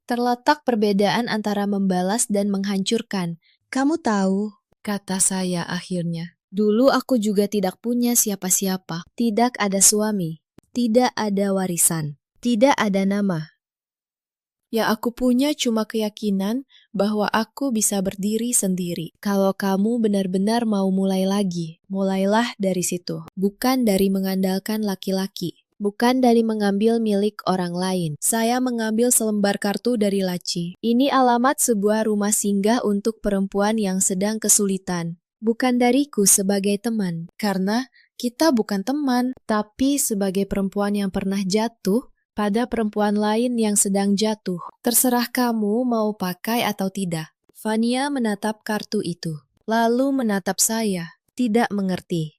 terletak perbedaan antara membalas dan menghancurkan. Kamu tahu, kata saya akhirnya. Dulu aku juga tidak punya siapa-siapa. Tidak ada suami. Tidak ada warisan, tidak ada nama. Yang aku punya cuma keyakinan bahwa aku bisa berdiri sendiri. Kalau kamu benar-benar mau mulai lagi, mulailah dari situ. Bukan dari mengandalkan laki-laki. Bukan dari mengambil milik orang lain. Saya mengambil selembar kartu dari laci. Ini alamat sebuah rumah singgah untuk perempuan yang sedang kesulitan. Bukan dariku sebagai teman, karena kita bukan teman, tapi sebagai perempuan yang pernah jatuh pada perempuan lain yang sedang jatuh. Terserah kamu mau pakai atau tidak. Fania menatap kartu itu, lalu menatap saya, tidak mengerti.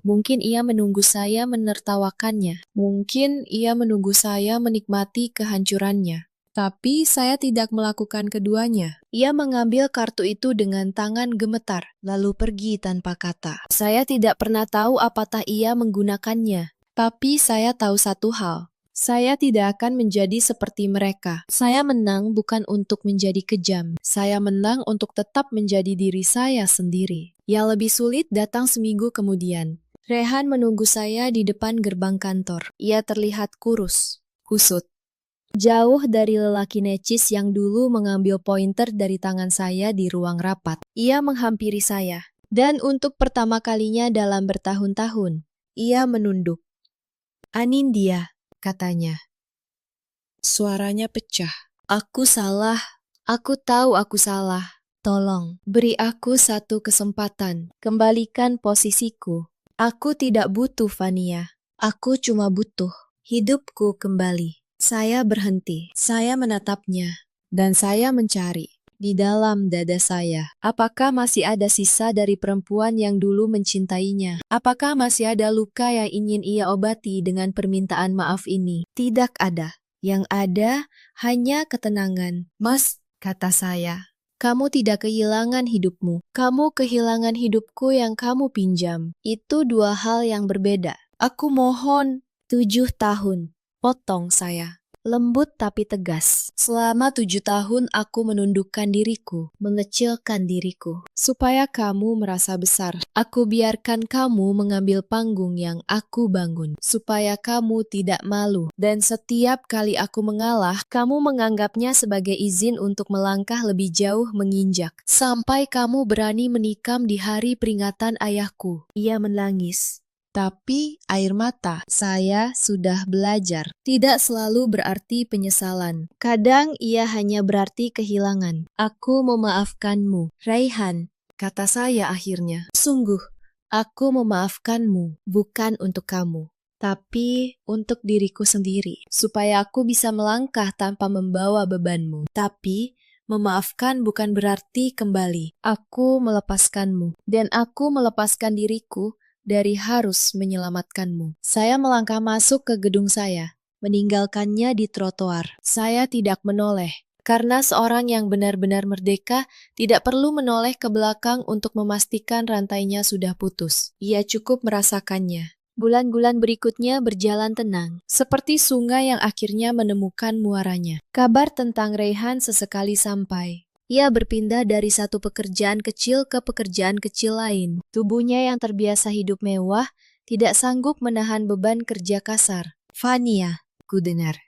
Mungkin ia menunggu saya menertawakannya. Mungkin ia menunggu saya menikmati kehancurannya. Tapi saya tidak melakukan keduanya. Ia mengambil kartu itu dengan tangan gemetar, lalu pergi tanpa kata. Saya tidak pernah tahu apakah ia menggunakannya. Tapi saya tahu satu hal. Saya tidak akan menjadi seperti mereka. Saya menang bukan untuk menjadi kejam. Saya menang untuk tetap menjadi diri saya sendiri. Yang lebih sulit datang seminggu kemudian. Rehan menunggu saya di depan gerbang kantor. Ia terlihat kurus, kusut. Jauh dari lelaki necis yang dulu mengambil pointer dari tangan saya di ruang rapat. Ia menghampiri saya. Dan untuk pertama kalinya dalam bertahun-tahun, ia menunduk. "Anindya," katanya. Suaranya pecah. "Aku salah. Aku tahu aku salah. Tolong, beri aku satu kesempatan. Kembalikan posisiku. Aku tidak butuh Vania. Aku cuma butuh hidupku kembali." Saya berhenti. Saya menatapnya. Dan saya mencari di dalam dada saya. Apakah masih ada sisa dari perempuan yang dulu mencintainya? Apakah masih ada luka yang ingin ia obati dengan permintaan maaf ini? Tidak ada. Yang ada hanya ketenangan. "Mas," kata saya, "kamu tidak kehilangan hidupmu. Kamu kehilangan hidupku yang kamu pinjam. Itu dua hal yang berbeda." "Aku mohon." 7 tahun. Potong saya. Lembut tapi tegas. Selama 7 tahun aku menundukkan diriku, mengecilkan diriku. Supaya kamu merasa besar. Aku biarkan kamu mengambil panggung yang aku bangun. Supaya kamu tidak malu. Dan setiap kali aku mengalah, kamu menganggapnya sebagai izin untuk melangkah lebih jauh menginjak. Sampai kamu berani menikam di hari peringatan ayahku. Ia menangis. Tapi air mata saya sudah belajar. Tidak selalu berarti penyesalan. Kadang ia hanya berarti kehilangan. "Aku memaafkanmu, Raihan," kata saya akhirnya. "Sungguh, aku memaafkanmu, bukan untuk kamu, tapi untuk diriku sendiri, supaya aku bisa melangkah tanpa membawa bebanmu. Tapi memaafkan bukan berarti kembali. Aku melepaskanmu, dan aku melepaskan diriku dari harus menyelamatkanmu." Saya melangkah masuk ke gedung saya, meninggalkannya di trotoar. Saya tidak menoleh, karena seorang yang benar-benar merdeka tidak perlu menoleh ke belakang untuk memastikan rantainya sudah putus. Ia cukup merasakannya. Bulan-bulan berikutnya berjalan tenang, seperti sungai yang akhirnya menemukan muaranya. Kabar tentang Raihan sesekali sampai. Ia berpindah dari satu pekerjaan kecil ke pekerjaan kecil lain. Tubuhnya yang terbiasa hidup mewah tidak sanggup menahan beban kerja kasar. Vania, ku dengar.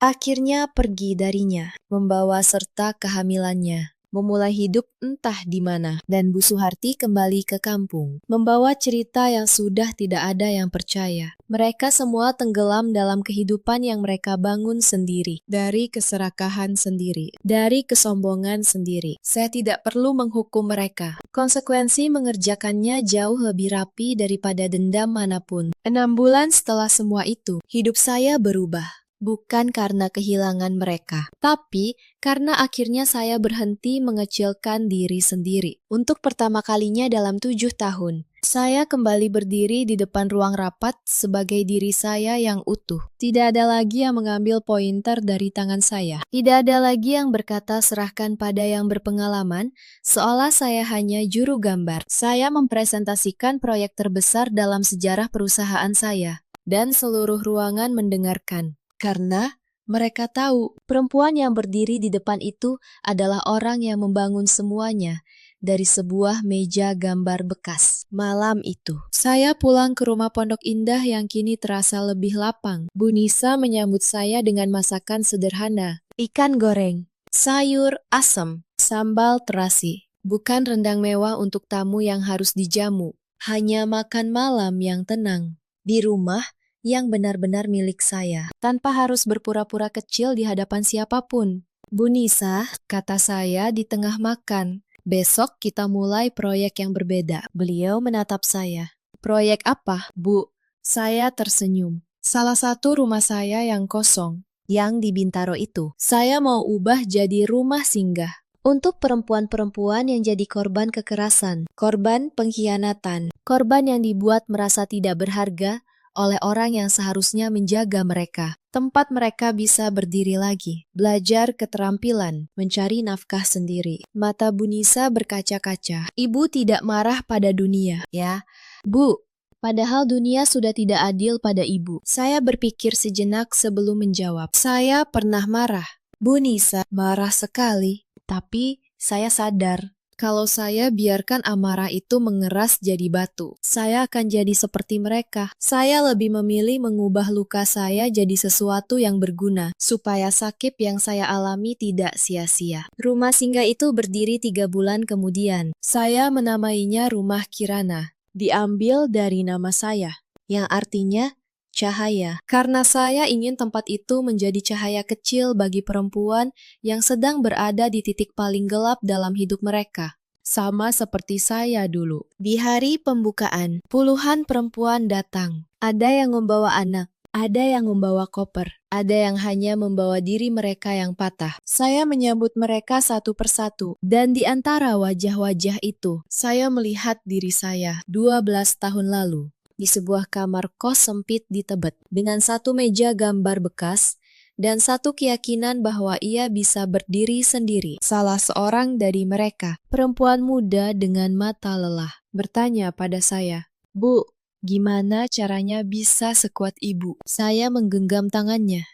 Akhirnya pergi darinya, membawa serta kehamilannya. Memulai hidup entah di mana, dan Bu Suharti kembali ke kampung, membawa cerita yang sudah tidak ada yang percaya. Mereka semua tenggelam dalam kehidupan yang mereka bangun sendiri, dari keserakahan sendiri, dari kesombongan sendiri. Saya tidak perlu menghukum mereka. Konsekuensi mengerjakannya jauh lebih rapi daripada dendam manapun. 6 bulan setelah semua itu, hidup saya berubah. Bukan karena kehilangan mereka, tapi karena akhirnya saya berhenti mengecilkan diri sendiri. Untuk pertama kalinya dalam 7 tahun, saya kembali berdiri di depan ruang rapat sebagai diri saya yang utuh. Tidak ada lagi yang mengambil pointer dari tangan saya. Tidak ada lagi yang berkata serahkan pada yang berpengalaman, seolah saya hanya juru gambar. Saya mempresentasikan proyek terbesar dalam sejarah perusahaan saya, dan seluruh ruangan mendengarkan. Karena mereka tahu perempuan yang berdiri di depan itu adalah orang yang membangun semuanya dari sebuah meja gambar bekas. Malam itu, saya pulang ke rumah Pondok Indah yang kini terasa lebih lapang. Bu Nisa menyambut saya dengan masakan sederhana. Ikan goreng, sayur asam, sambal terasi. Bukan rendang mewah untuk tamu yang harus dijamu. Hanya makan malam yang tenang. Di rumah yang benar-benar milik saya, tanpa harus berpura-pura kecil di hadapan siapapun. Bu Nisa, kata saya di tengah makan, besok kita mulai proyek yang berbeda. Beliau menatap saya. Proyek apa, Bu? Saya tersenyum. Salah satu rumah saya yang kosong, yang di Bintaro itu. Saya mau ubah jadi rumah singgah. Untuk perempuan-perempuan yang jadi korban kekerasan, korban pengkhianatan, korban yang dibuat merasa tidak berharga oleh orang yang seharusnya menjaga mereka. tempat mereka bisa berdiri lagi, belajar keterampilan, mencari nafkah sendiri. Mata Bu Nisa berkaca-kaca. Ibu tidak marah pada dunia, ya, Bu. Padahal dunia sudah tidak adil pada ibu. Saya berpikir sejenak sebelum menjawab. Saya pernah marah. Bu Nisa marah sekali, tapi saya sadar kalau saya biarkan amarah itu mengeras jadi batu, saya akan jadi seperti mereka. Saya lebih memilih mengubah luka saya jadi sesuatu yang berguna, supaya sakit yang saya alami tidak sia-sia. Rumah singgah itu berdiri 3 bulan kemudian. Saya menamainya Rumah Kirana, diambil dari nama saya, yang artinya cahaya. Karena saya ingin tempat itu menjadi cahaya kecil bagi perempuan yang sedang berada di titik paling gelap dalam hidup mereka. Sama seperti saya dulu. Di hari pembukaan, puluhan perempuan datang. Ada yang membawa anak, ada yang membawa koper, ada yang hanya membawa diri mereka yang patah. Saya menyambut mereka satu persatu, dan di antara wajah-wajah itu, saya melihat diri saya 12 tahun lalu. Di sebuah kamar kos sempit di Tebet, dengan satu meja gambar bekas, dan satu keyakinan bahwa ia bisa berdiri sendiri. Salah seorang dari mereka, perempuan muda dengan mata lelah, bertanya pada saya, Bu, gimana caranya bisa sekuat ibu? Saya menggenggam tangannya.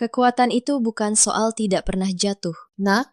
Kekuatan itu bukan soal tidak pernah jatuh, Nak,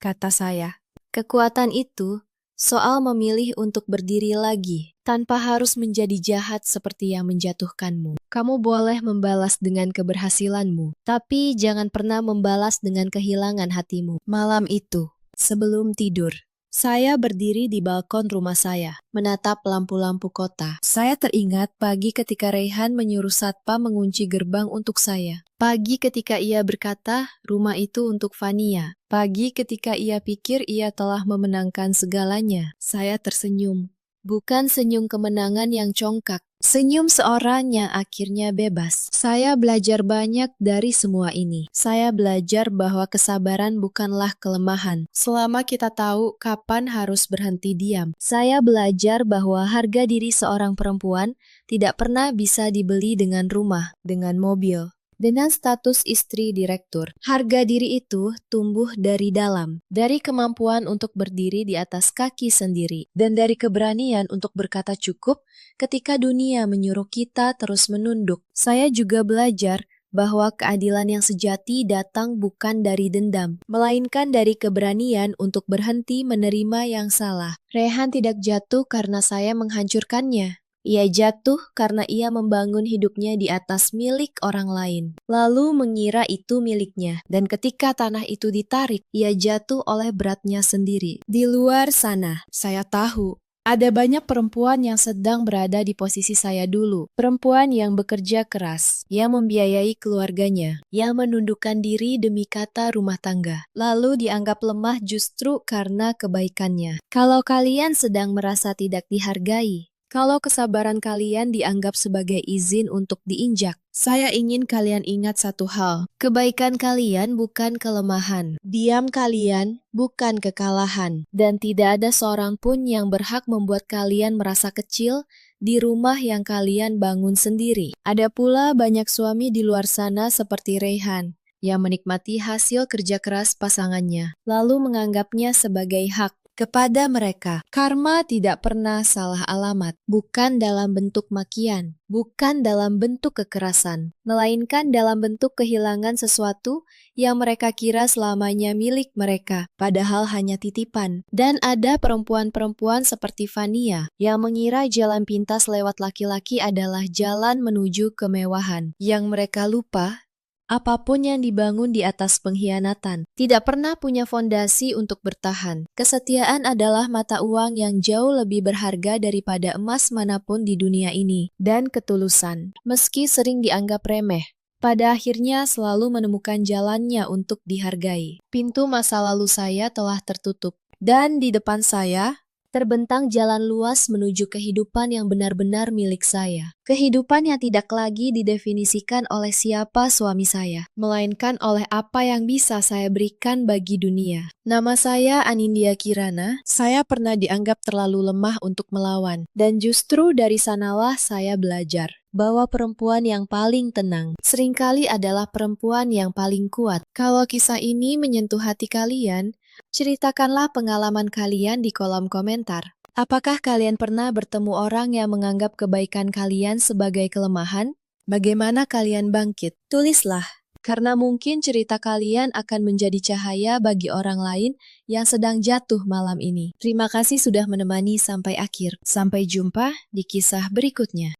kata saya. Kekuatan itu soal memilih untuk berdiri lagi, tanpa harus menjadi jahat seperti yang menjatuhkanmu. Kamu boleh membalas dengan keberhasilanmu, tapi jangan pernah membalas dengan kehilangan hatimu. Malam itu, sebelum tidur, saya berdiri di balkon rumah saya, menatap lampu-lampu kota. Saya teringat pagi ketika Rehan menyuruh satpam mengunci gerbang untuk saya. Pagi ketika ia berkata, rumah itu untuk Fania. Pagi ketika ia pikir ia telah memenangkan segalanya. Saya tersenyum. Bukan senyum kemenangan yang congkak. Senyum seorang yang akhirnya bebas. Saya belajar banyak dari semua ini. Saya belajar bahwa kesabaran bukanlah kelemahan. Selama kita tahu kapan harus berhenti diam. Saya belajar bahwa harga diri seorang perempuan tidak pernah bisa dibeli dengan rumah, dengan mobil, dengan status istri direktur. Harga diri itu tumbuh dari dalam, dari kemampuan untuk berdiri di atas kaki sendiri, dan dari keberanian untuk berkata cukup ketika dunia menyuruh kita terus menunduk. Saya juga belajar bahwa keadilan yang sejati datang bukan dari dendam, melainkan dari keberanian untuk berhenti menerima yang salah. Rehan tidak jatuh karena saya menghancurkannya. Ia jatuh karena ia membangun hidupnya di atas milik orang lain, lalu mengira itu miliknya. Dan ketika tanah itu ditarik, ia jatuh oleh beratnya sendiri. Di luar sana, saya tahu ada banyak perempuan yang sedang berada di posisi saya dulu. Perempuan yang bekerja keras, yang membiayai keluarganya, yang menundukkan diri demi kata rumah tangga, lalu dianggap lemah justru karena kebaikannya. Kalau kalian sedang merasa tidak dihargai, kalau kesabaran kalian dianggap sebagai izin untuk diinjak, saya ingin kalian ingat satu hal. Kebaikan kalian bukan kelemahan. Diam kalian bukan kekalahan. Dan tidak ada seorang pun yang berhak membuat kalian merasa kecil di rumah yang kalian bangun sendiri. Ada pula banyak suami di luar sana seperti Rehan, yang menikmati hasil kerja keras pasangannya, lalu menganggapnya sebagai hak. Kepada mereka, karma tidak pernah salah alamat, bukan dalam bentuk makian, bukan dalam bentuk kekerasan, melainkan dalam bentuk kehilangan sesuatu yang mereka kira selamanya milik mereka, padahal hanya titipan. Dan ada perempuan-perempuan seperti Fania, yang mengira jalan pintas lewat laki-laki adalah jalan menuju kemewahan, yang mereka lupa. Apapun yang dibangun di atas pengkhianatan tidak pernah punya fondasi untuk bertahan. Kesetiaan adalah mata uang yang jauh lebih berharga daripada emas manapun di dunia ini. Dan ketulusan, meski sering dianggap remeh, pada akhirnya selalu menemukan jalannya untuk dihargai. Pintu masa lalu saya telah tertutup, dan di depan saya terbentang jalan luas menuju kehidupan yang benar-benar milik saya. Kehidupan yang tidak lagi didefinisikan oleh siapa suami saya, melainkan oleh apa yang bisa saya berikan bagi dunia. Nama saya Anindya Kirana, saya pernah dianggap terlalu lemah untuk melawan, dan justru dari sanalah saya belajar bahwa perempuan yang paling tenang seringkali adalah perempuan yang paling kuat. Kalau kisah ini menyentuh hati kalian, ceritakanlah pengalaman kalian di kolom komentar. Apakah kalian pernah bertemu orang yang menganggap kebaikan kalian sebagai kelemahan? Bagaimana kalian bangkit? Tulislah, karena mungkin cerita kalian akan menjadi cahaya bagi orang lain yang sedang jatuh malam ini. Terima kasih sudah menemani sampai akhir. Sampai jumpa di kisah berikutnya.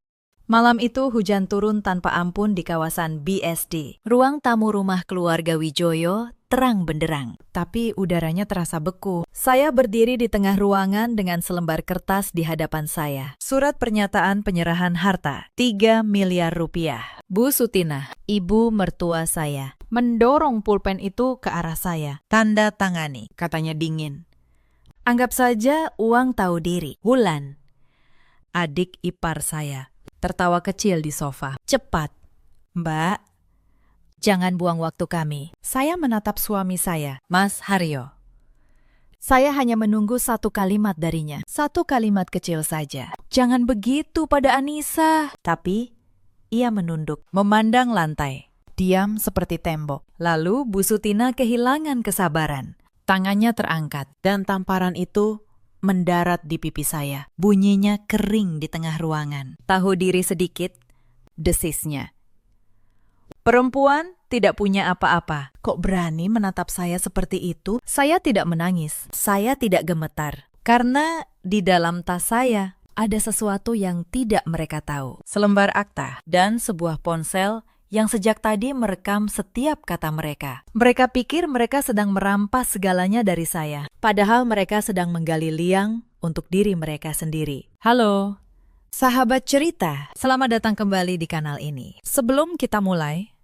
Malam itu hujan turun tanpa ampun di kawasan BSD. Ruang tamu rumah keluarga Wijoyo terang benderang, tapi udaranya terasa beku. Saya berdiri di tengah ruangan dengan selembar kertas di hadapan saya. Surat pernyataan penyerahan harta, 3 miliar rupiah. Bu Sutina, ibu mertua saya, mendorong pulpen itu ke arah saya. Tanda tangani, katanya dingin. Anggap saja uang tahu diri. Wulan, adik ipar saya, tertawa kecil di sofa. Cepat, Mbak. Jangan buang waktu kami. Saya menatap suami saya, Mas Haryo. Saya hanya menunggu satu kalimat darinya. Satu kalimat kecil saja. Jangan begitu pada Anissa. Tapi ia menunduk, memandang lantai. Diam seperti tembok. Lalu Bu Sutina kehilangan kesabaran. Tangannya terangkat dan tamparan itu mendarat di pipi saya. Bunyinya kering di tengah ruangan. Tahu diri sedikit, desisnya. Perempuan tidak punya apa-apa. Kok berani menatap saya seperti itu? Saya tidak menangis. Saya tidak gemetar. Karena di dalam tas saya ada sesuatu yang tidak mereka tahu. Selembar akta dan sebuah ponsel yang sejak tadi merekam setiap kata mereka. Mereka pikir mereka sedang merampas segalanya dari saya. Padahal mereka sedang menggali liang untuk diri mereka sendiri. Halo, sahabat cerita. Selamat datang kembali di kanal ini. Sebelum kita mulai,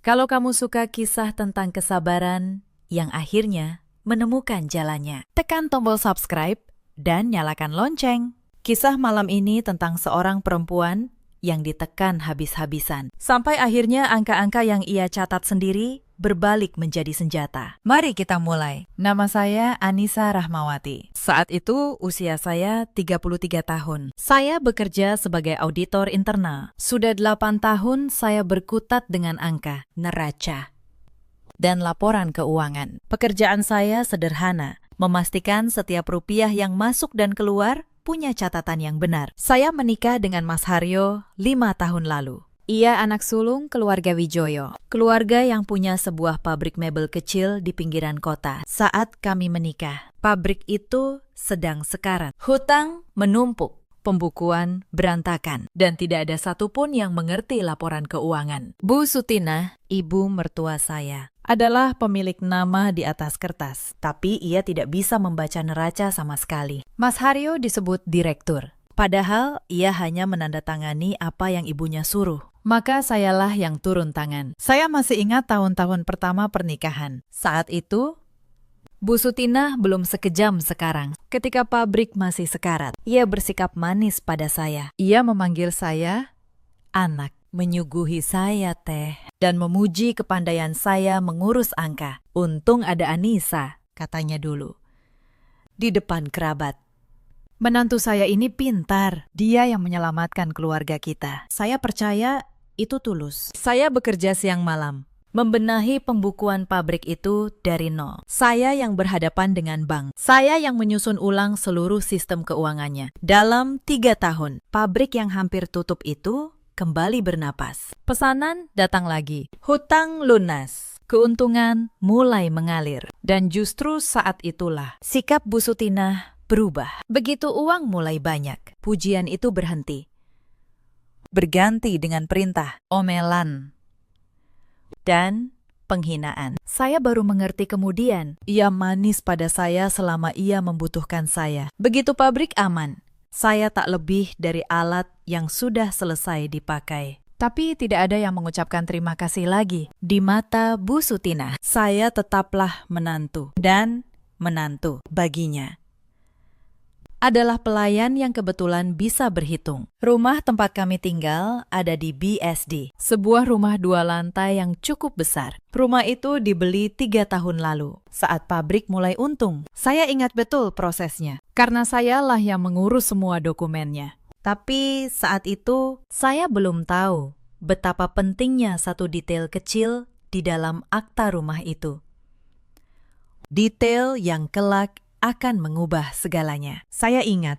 kalau kamu suka kisah tentang kesabaran yang akhirnya menemukan jalannya, tekan tombol subscribe dan nyalakan lonceng. Kisah malam ini tentang seorang perempuan yang ditekan habis-habisan. Sampai akhirnya angka-angka yang ia catat sendiri berbalik menjadi senjata. Mari kita mulai. Nama saya Anissa Rahmawati. Saat itu usia saya 33 tahun. Saya bekerja sebagai auditor internal. Sudah 8 tahun saya berkutat dengan angka, neraca, dan laporan keuangan. Pekerjaan saya sederhana, memastikan setiap rupiah yang masuk dan keluar punya catatan yang benar. Saya menikah dengan Mas Haryo 5 tahun lalu. Ia anak sulung keluarga Wijoyo, keluarga yang punya sebuah pabrik mebel kecil di pinggiran kota. Saat kami menikah, pabrik itu sedang sekarat. Hutang menumpuk, pembukuan berantakan, dan tidak ada satupun yang mengerti laporan keuangan. Bu Sutina, ibu mertua saya, adalah pemilik nama di atas kertas, tapi ia tidak bisa membaca neraca sama sekali. Mas Haryo disebut direktur, padahal ia hanya menandatangani apa yang ibunya suruh. Maka sayalah yang turun tangan. Saya masih ingat tahun-tahun pertama pernikahan. Saat itu, Bu Sutina belum sekejam sekarang. Ketika pabrik masih sekarat, ia bersikap manis pada saya. Ia memanggil saya anak, menyuguhi saya teh, dan memuji kepandaian saya mengurus angka. Untung ada Anissa, katanya dulu, di depan kerabat. Menantu saya ini pintar, dia yang menyelamatkan keluarga kita. Saya percaya itu tulus. Saya bekerja siang malam, membenahi pembukuan pabrik itu dari nol. Saya yang berhadapan dengan bank. Saya yang menyusun ulang seluruh sistem keuangannya. Dalam 3 tahun, pabrik yang hampir tutup itu kembali bernapas. Pesanan datang lagi. Hutang lunas. Keuntungan mulai mengalir. Dan justru saat itulah sikap Bu Sutina berubah. Begitu uang mulai banyak, pujian itu berhenti. Berganti dengan perintah, omelan, dan penghinaan. Saya baru mengerti kemudian. Ia manis pada saya selama ia membutuhkan saya. Begitu pabrik aman, saya tak lebih dari alat yang sudah selesai dipakai. Tapi tidak ada yang mengucapkan terima kasih lagi. Di mata Bu Sutina, saya tetaplah menantu dan menantu baginya. adalah pelayan yang kebetulan bisa berhitung. Rumah tempat kami tinggal ada di BSD, sebuah rumah 2 lantai yang cukup besar. Rumah itu dibeli 3 tahun lalu, saat pabrik mulai untung. Saya ingat betul prosesnya, karena sayalah yang mengurus semua dokumennya. Tapi saat itu, saya belum tahu betapa pentingnya satu detail kecil di dalam akta rumah itu. Detail yang kelak akan mengubah segalanya. Saya ingat,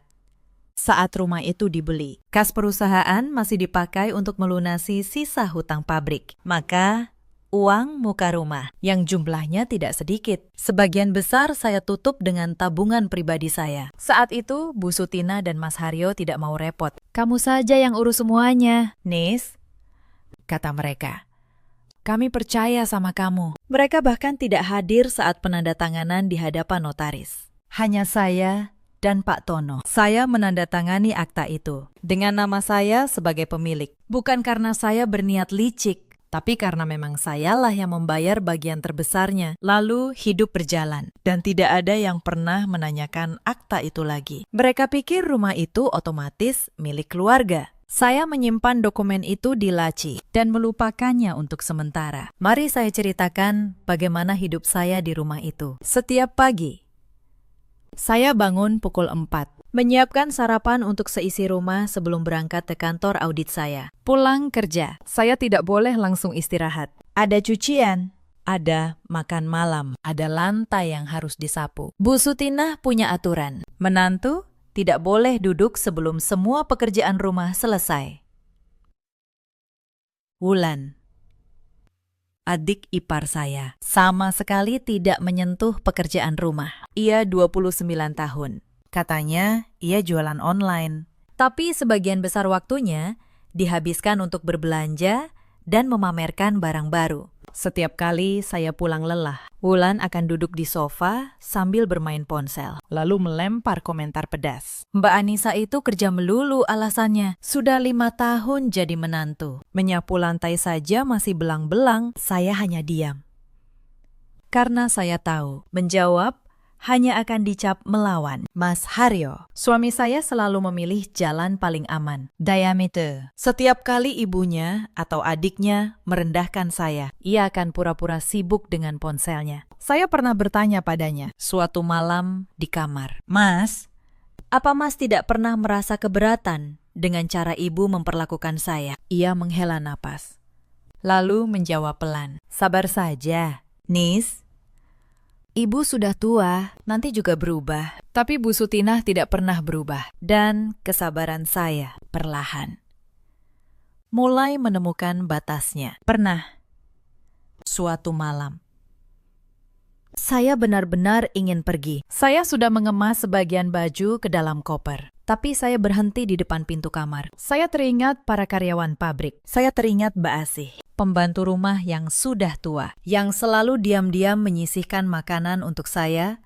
saat rumah itu dibeli, kas perusahaan masih dipakai untuk melunasi sisa hutang pabrik. Maka, uang muka rumah yang jumlahnya tidak sedikit. Sebagian besar saya tutup dengan tabungan pribadi saya. Saat itu, Bu Sutina dan Mas Haryo tidak mau repot. "Kamu saja yang urus semuanya, Nis," kata mereka. "Kami percaya sama kamu." Mereka bahkan tidak hadir saat penandatanganan di hadapan notaris. Hanya saya dan Pak Tono. Saya menandatangani akta itu dengan nama saya sebagai pemilik. Bukan karena saya berniat licik, tapi karena memang sayalah yang membayar bagian terbesarnya. Lalu hidup berjalan, dan tidak ada yang pernah menanyakan akta itu lagi. Mereka pikir rumah itu otomatis milik keluarga. Saya menyimpan dokumen itu di laci dan melupakannya untuk sementara. Mari saya ceritakan bagaimana hidup saya di rumah itu. Setiap pagi, saya bangun pukul 4, menyiapkan sarapan untuk seisi rumah sebelum berangkat ke kantor audit saya. Pulang kerja, saya tidak boleh langsung istirahat. Ada cucian, ada makan malam, ada lantai yang harus disapu. Bu Sutinah punya aturan, menantu tidak boleh duduk sebelum semua pekerjaan rumah selesai. Wulan, adik ipar saya, sama sekali tidak menyentuh pekerjaan rumah. Ia 29 tahun. Katanya ia jualan online. Tapi sebagian besar waktunya dihabiskan untuk berbelanja dan memamerkan barang baru. Setiap kali saya pulang lelah, Wulan akan duduk di sofa sambil bermain ponsel, lalu melempar komentar pedas. Mbak Anissa itu kerja melulu alasannya. Sudah 5 tahun jadi menantu. Menyapu lantai saja masih belang-belang, saya hanya diam. Karena saya tahu, menjawab hanya akan dicap melawan. Mas Haryo, suami saya selalu memilih jalan paling aman, diameter. Setiap kali ibunya atau adiknya merendahkan saya, ia akan pura-pura sibuk dengan ponselnya. Saya pernah bertanya padanya, suatu malam di kamar, "Mas, apa Mas tidak pernah merasa keberatan dengan cara ibu memperlakukan saya?" Ia menghela napas, lalu menjawab pelan, "Sabar saja, Nis. Ibu sudah tua, nanti juga berubah." Tapi Bu Sutinah tidak pernah berubah. Dan kesabaran saya perlahan mulai menemukan batasnya. Pernah, suatu malam, saya benar-benar ingin pergi. Saya sudah mengemas sebagian baju ke dalam koper. Tapi saya berhenti di depan pintu kamar. Saya teringat para karyawan pabrik. Saya teringat Mbak Asih, pembantu rumah yang sudah tua, yang selalu diam-diam menyisihkan makanan untuk saya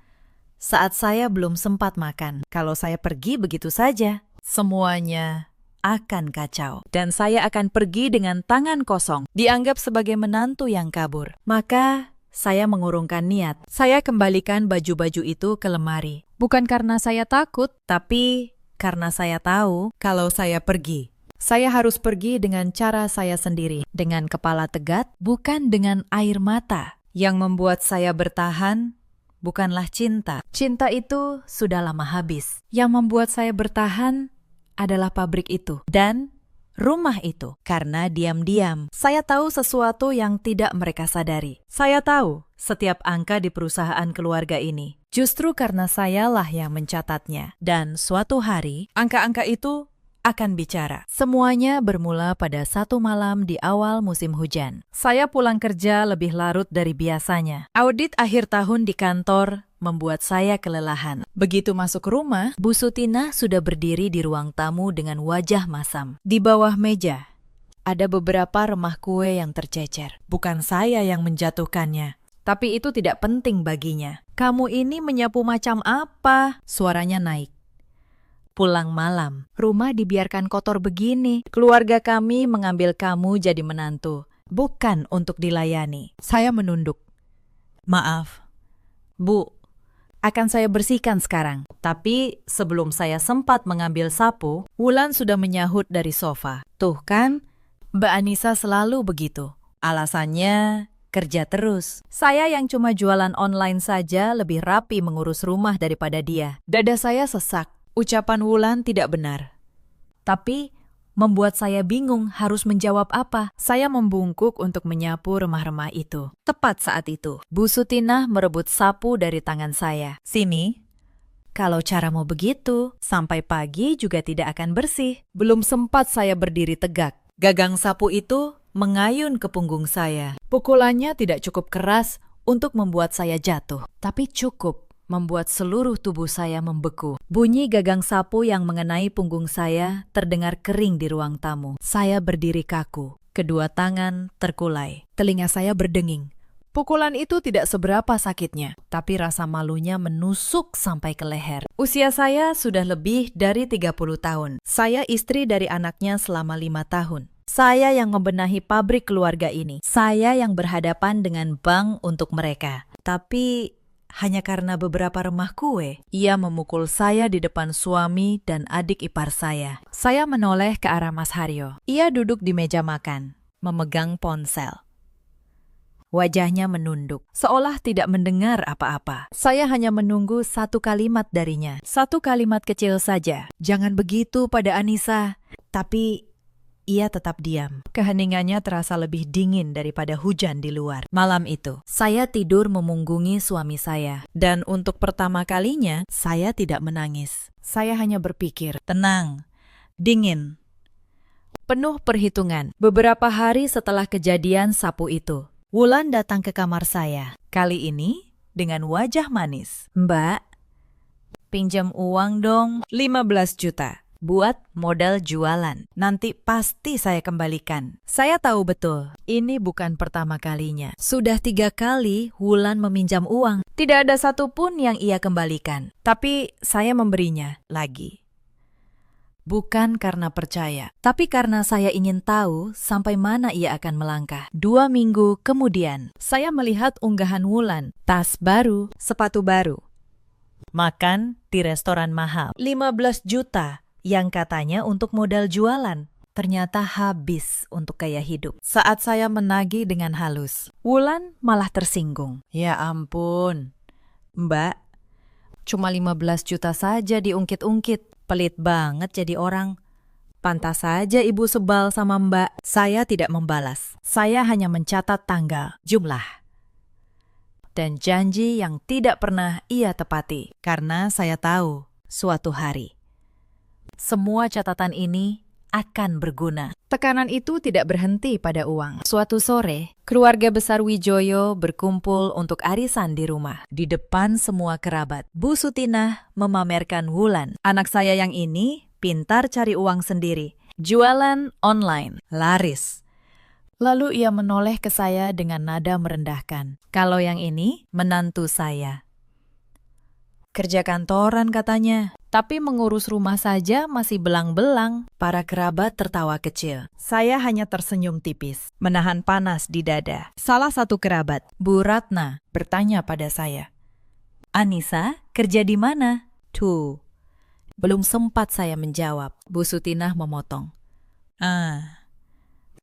saat saya belum sempat makan. Kalau saya pergi begitu saja, semuanya akan kacau. Dan saya akan pergi dengan tangan kosong, dianggap sebagai menantu yang kabur. Maka saya mengurungkan niat. Saya kembalikan baju-baju itu ke lemari. Bukan karena saya takut, tapi karena saya tahu kalau saya pergi, saya harus pergi dengan cara saya sendiri, dengan kepala tegak, bukan dengan air mata. Yang membuat saya bertahan bukanlah cinta. Cinta itu sudah lama habis. Yang membuat saya bertahan adalah pabrik itu dan rumah itu. Karena diam-diam, saya tahu sesuatu yang tidak mereka sadari. Saya tahu setiap angka di perusahaan keluarga ini. Justru karena sayalah yang mencatatnya. Dan suatu hari, angka-angka itu akan bicara. Semuanya bermula pada satu malam di awal musim hujan. Saya pulang kerja lebih larut dari biasanya. Audit akhir tahun di kantor membuat saya kelelahan. Begitu masuk rumah, Bu Sutinah sudah berdiri di ruang tamu dengan wajah masam. Di bawah meja, ada beberapa remah kue yang tercecer. Bukan saya yang menjatuhkannya. Tapi itu tidak penting baginya. "Kamu ini menyapu macam apa?" Suaranya naik. "Pulang malam, rumah dibiarkan kotor begini. Keluarga kami mengambil kamu jadi menantu, bukan untuk dilayani." Saya menunduk. "Maaf, Bu, Akan saya bersihkan sekarang. Tapi sebelum saya sempat mengambil sapu, Wulan sudah menyahut dari sofa. Tuh kan, Mbak Anissa selalu begitu. Alasannya kerja terus. Saya yang cuma jualan online saja lebih rapi mengurus rumah daripada dia. Dada saya sesak. Ucapan Wulan tidak benar. Tapi membuat saya bingung harus menjawab apa. Saya membungkuk untuk menyapu remah-remah itu. Tepat saat itu, Bu Sutinah merebut sapu dari tangan saya. Sini. Kalau caramu begitu, sampai pagi juga tidak akan bersih. Belum sempat saya berdiri tegak. Gagang sapu itu mengayun ke punggung saya. Pukulannya tidak cukup keras untuk membuat saya jatuh, tapi cukup membuat seluruh tubuh saya membeku. Bunyi gagang sapu yang mengenai punggung saya terdengar kering di ruang tamu. Saya berdiri kaku, kedua tangan terkulai, telinga saya berdenging. Pukulan itu tidak seberapa sakitnya, tapi rasa malunya menusuk sampai ke leher. Usia saya sudah lebih dari 30 tahun. Saya istri dari anaknya selama 5 tahun. Saya yang membenahi pabrik keluarga ini. Saya yang berhadapan dengan bank untuk mereka. Tapi hanya karena beberapa remah kue, ia memukul saya di depan suami dan adik ipar saya. Saya menoleh ke arah Mas Haryo. Ia duduk di meja makan, memegang ponsel. Wajahnya menunduk, seolah tidak mendengar apa-apa. Saya hanya menunggu satu kalimat darinya. Satu kalimat kecil saja. Jangan begitu pada Anissa. Tapi ia tetap diam. Keheningannya terasa lebih dingin daripada hujan di luar. Malam itu, saya tidur memunggungi suami saya. Dan untuk pertama kalinya, saya tidak menangis. Saya hanya berpikir, tenang, dingin, penuh perhitungan. Beberapa hari setelah kejadian sapu itu, Wulan datang ke kamar saya. Kali ini dengan wajah manis. Mbak, pinjam uang dong, 15 juta. Buat modal jualan. Nanti pasti saya kembalikan. Saya tahu betul, ini bukan pertama kalinya. Sudah 3 kali Wulan meminjam uang. Tidak ada satupun yang ia kembalikan. Tapi saya memberinya lagi. Bukan karena percaya, tapi karena saya ingin tahu sampai mana ia akan melangkah. 2 minggu kemudian, saya melihat unggahan Wulan. Tas baru, sepatu baru. Makan di restoran mahal. 15 juta. Yang katanya untuk modal jualan, ternyata habis untuk gaya hidup. Saat saya menagih dengan halus, Wulan malah tersinggung. Ya ampun, Mbak, cuma 15 juta saja diungkit-ungkit. Pelit banget jadi orang. Pantas saja ibu sebal sama Mbak. Saya tidak membalas. Saya hanya mencatat tanggal, jumlah, dan janji yang tidak pernah ia tepati. Karena saya tahu suatu hari semua catatan ini akan berguna. Tekanan itu tidak berhenti pada uang. Suatu sore, keluarga besar Wijoyo berkumpul untuk arisan di rumah. Di depan semua kerabat, Bu Sutinah memamerkan Wulan. Anak saya yang ini pintar cari uang sendiri. Jualan online, laris. Lalu ia menoleh ke saya dengan nada merendahkan. Kalau yang ini, menantu saya. Kerja kantoran katanya, tapi mengurus rumah saja masih belang-belang. Para kerabat tertawa kecil. Saya hanya tersenyum tipis, menahan panas di dada. Salah satu kerabat, Bu Ratna, bertanya pada saya, Anissa, kerja di mana? Tuh, belum sempat saya menjawab. Bu Sutinah memotong.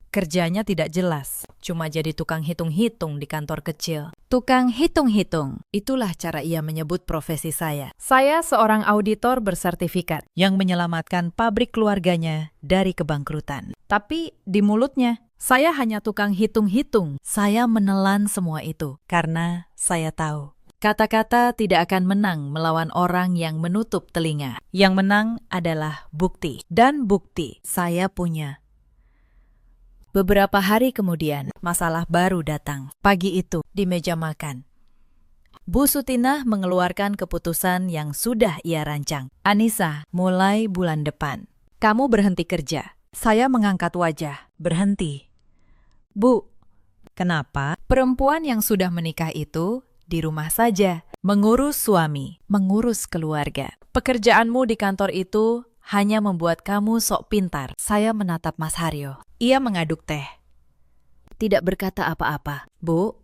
Kerjanya tidak jelas, cuma jadi tukang hitung-hitung di kantor kecil. Tukang hitung-hitung, itulah cara ia menyebut profesi saya. Saya seorang auditor bersertifikat yang menyelamatkan pabrik keluarganya dari kebangkrutan. Tapi di mulutnya, saya hanya tukang hitung-hitung. Saya menelan semua itu karena saya tahu kata-kata tidak akan menang melawan orang yang menutup telinga. Yang menang adalah bukti, dan bukti saya punya. Beberapa hari kemudian, masalah baru datang. Pagi itu, di meja makan, Bu Sutinah mengeluarkan keputusan yang sudah ia rancang. Anissa, mulai bulan depan, kamu berhenti kerja. Saya mengangkat wajah. Berhenti. Bu, kenapa? Perempuan yang sudah menikah itu di rumah saja, mengurus suami, mengurus keluarga. Pekerjaanmu di kantor itu hanya membuat kamu sok pintar. Saya menatap Mas Haryo. Ia mengaduk teh. Tidak berkata apa-apa. Bu,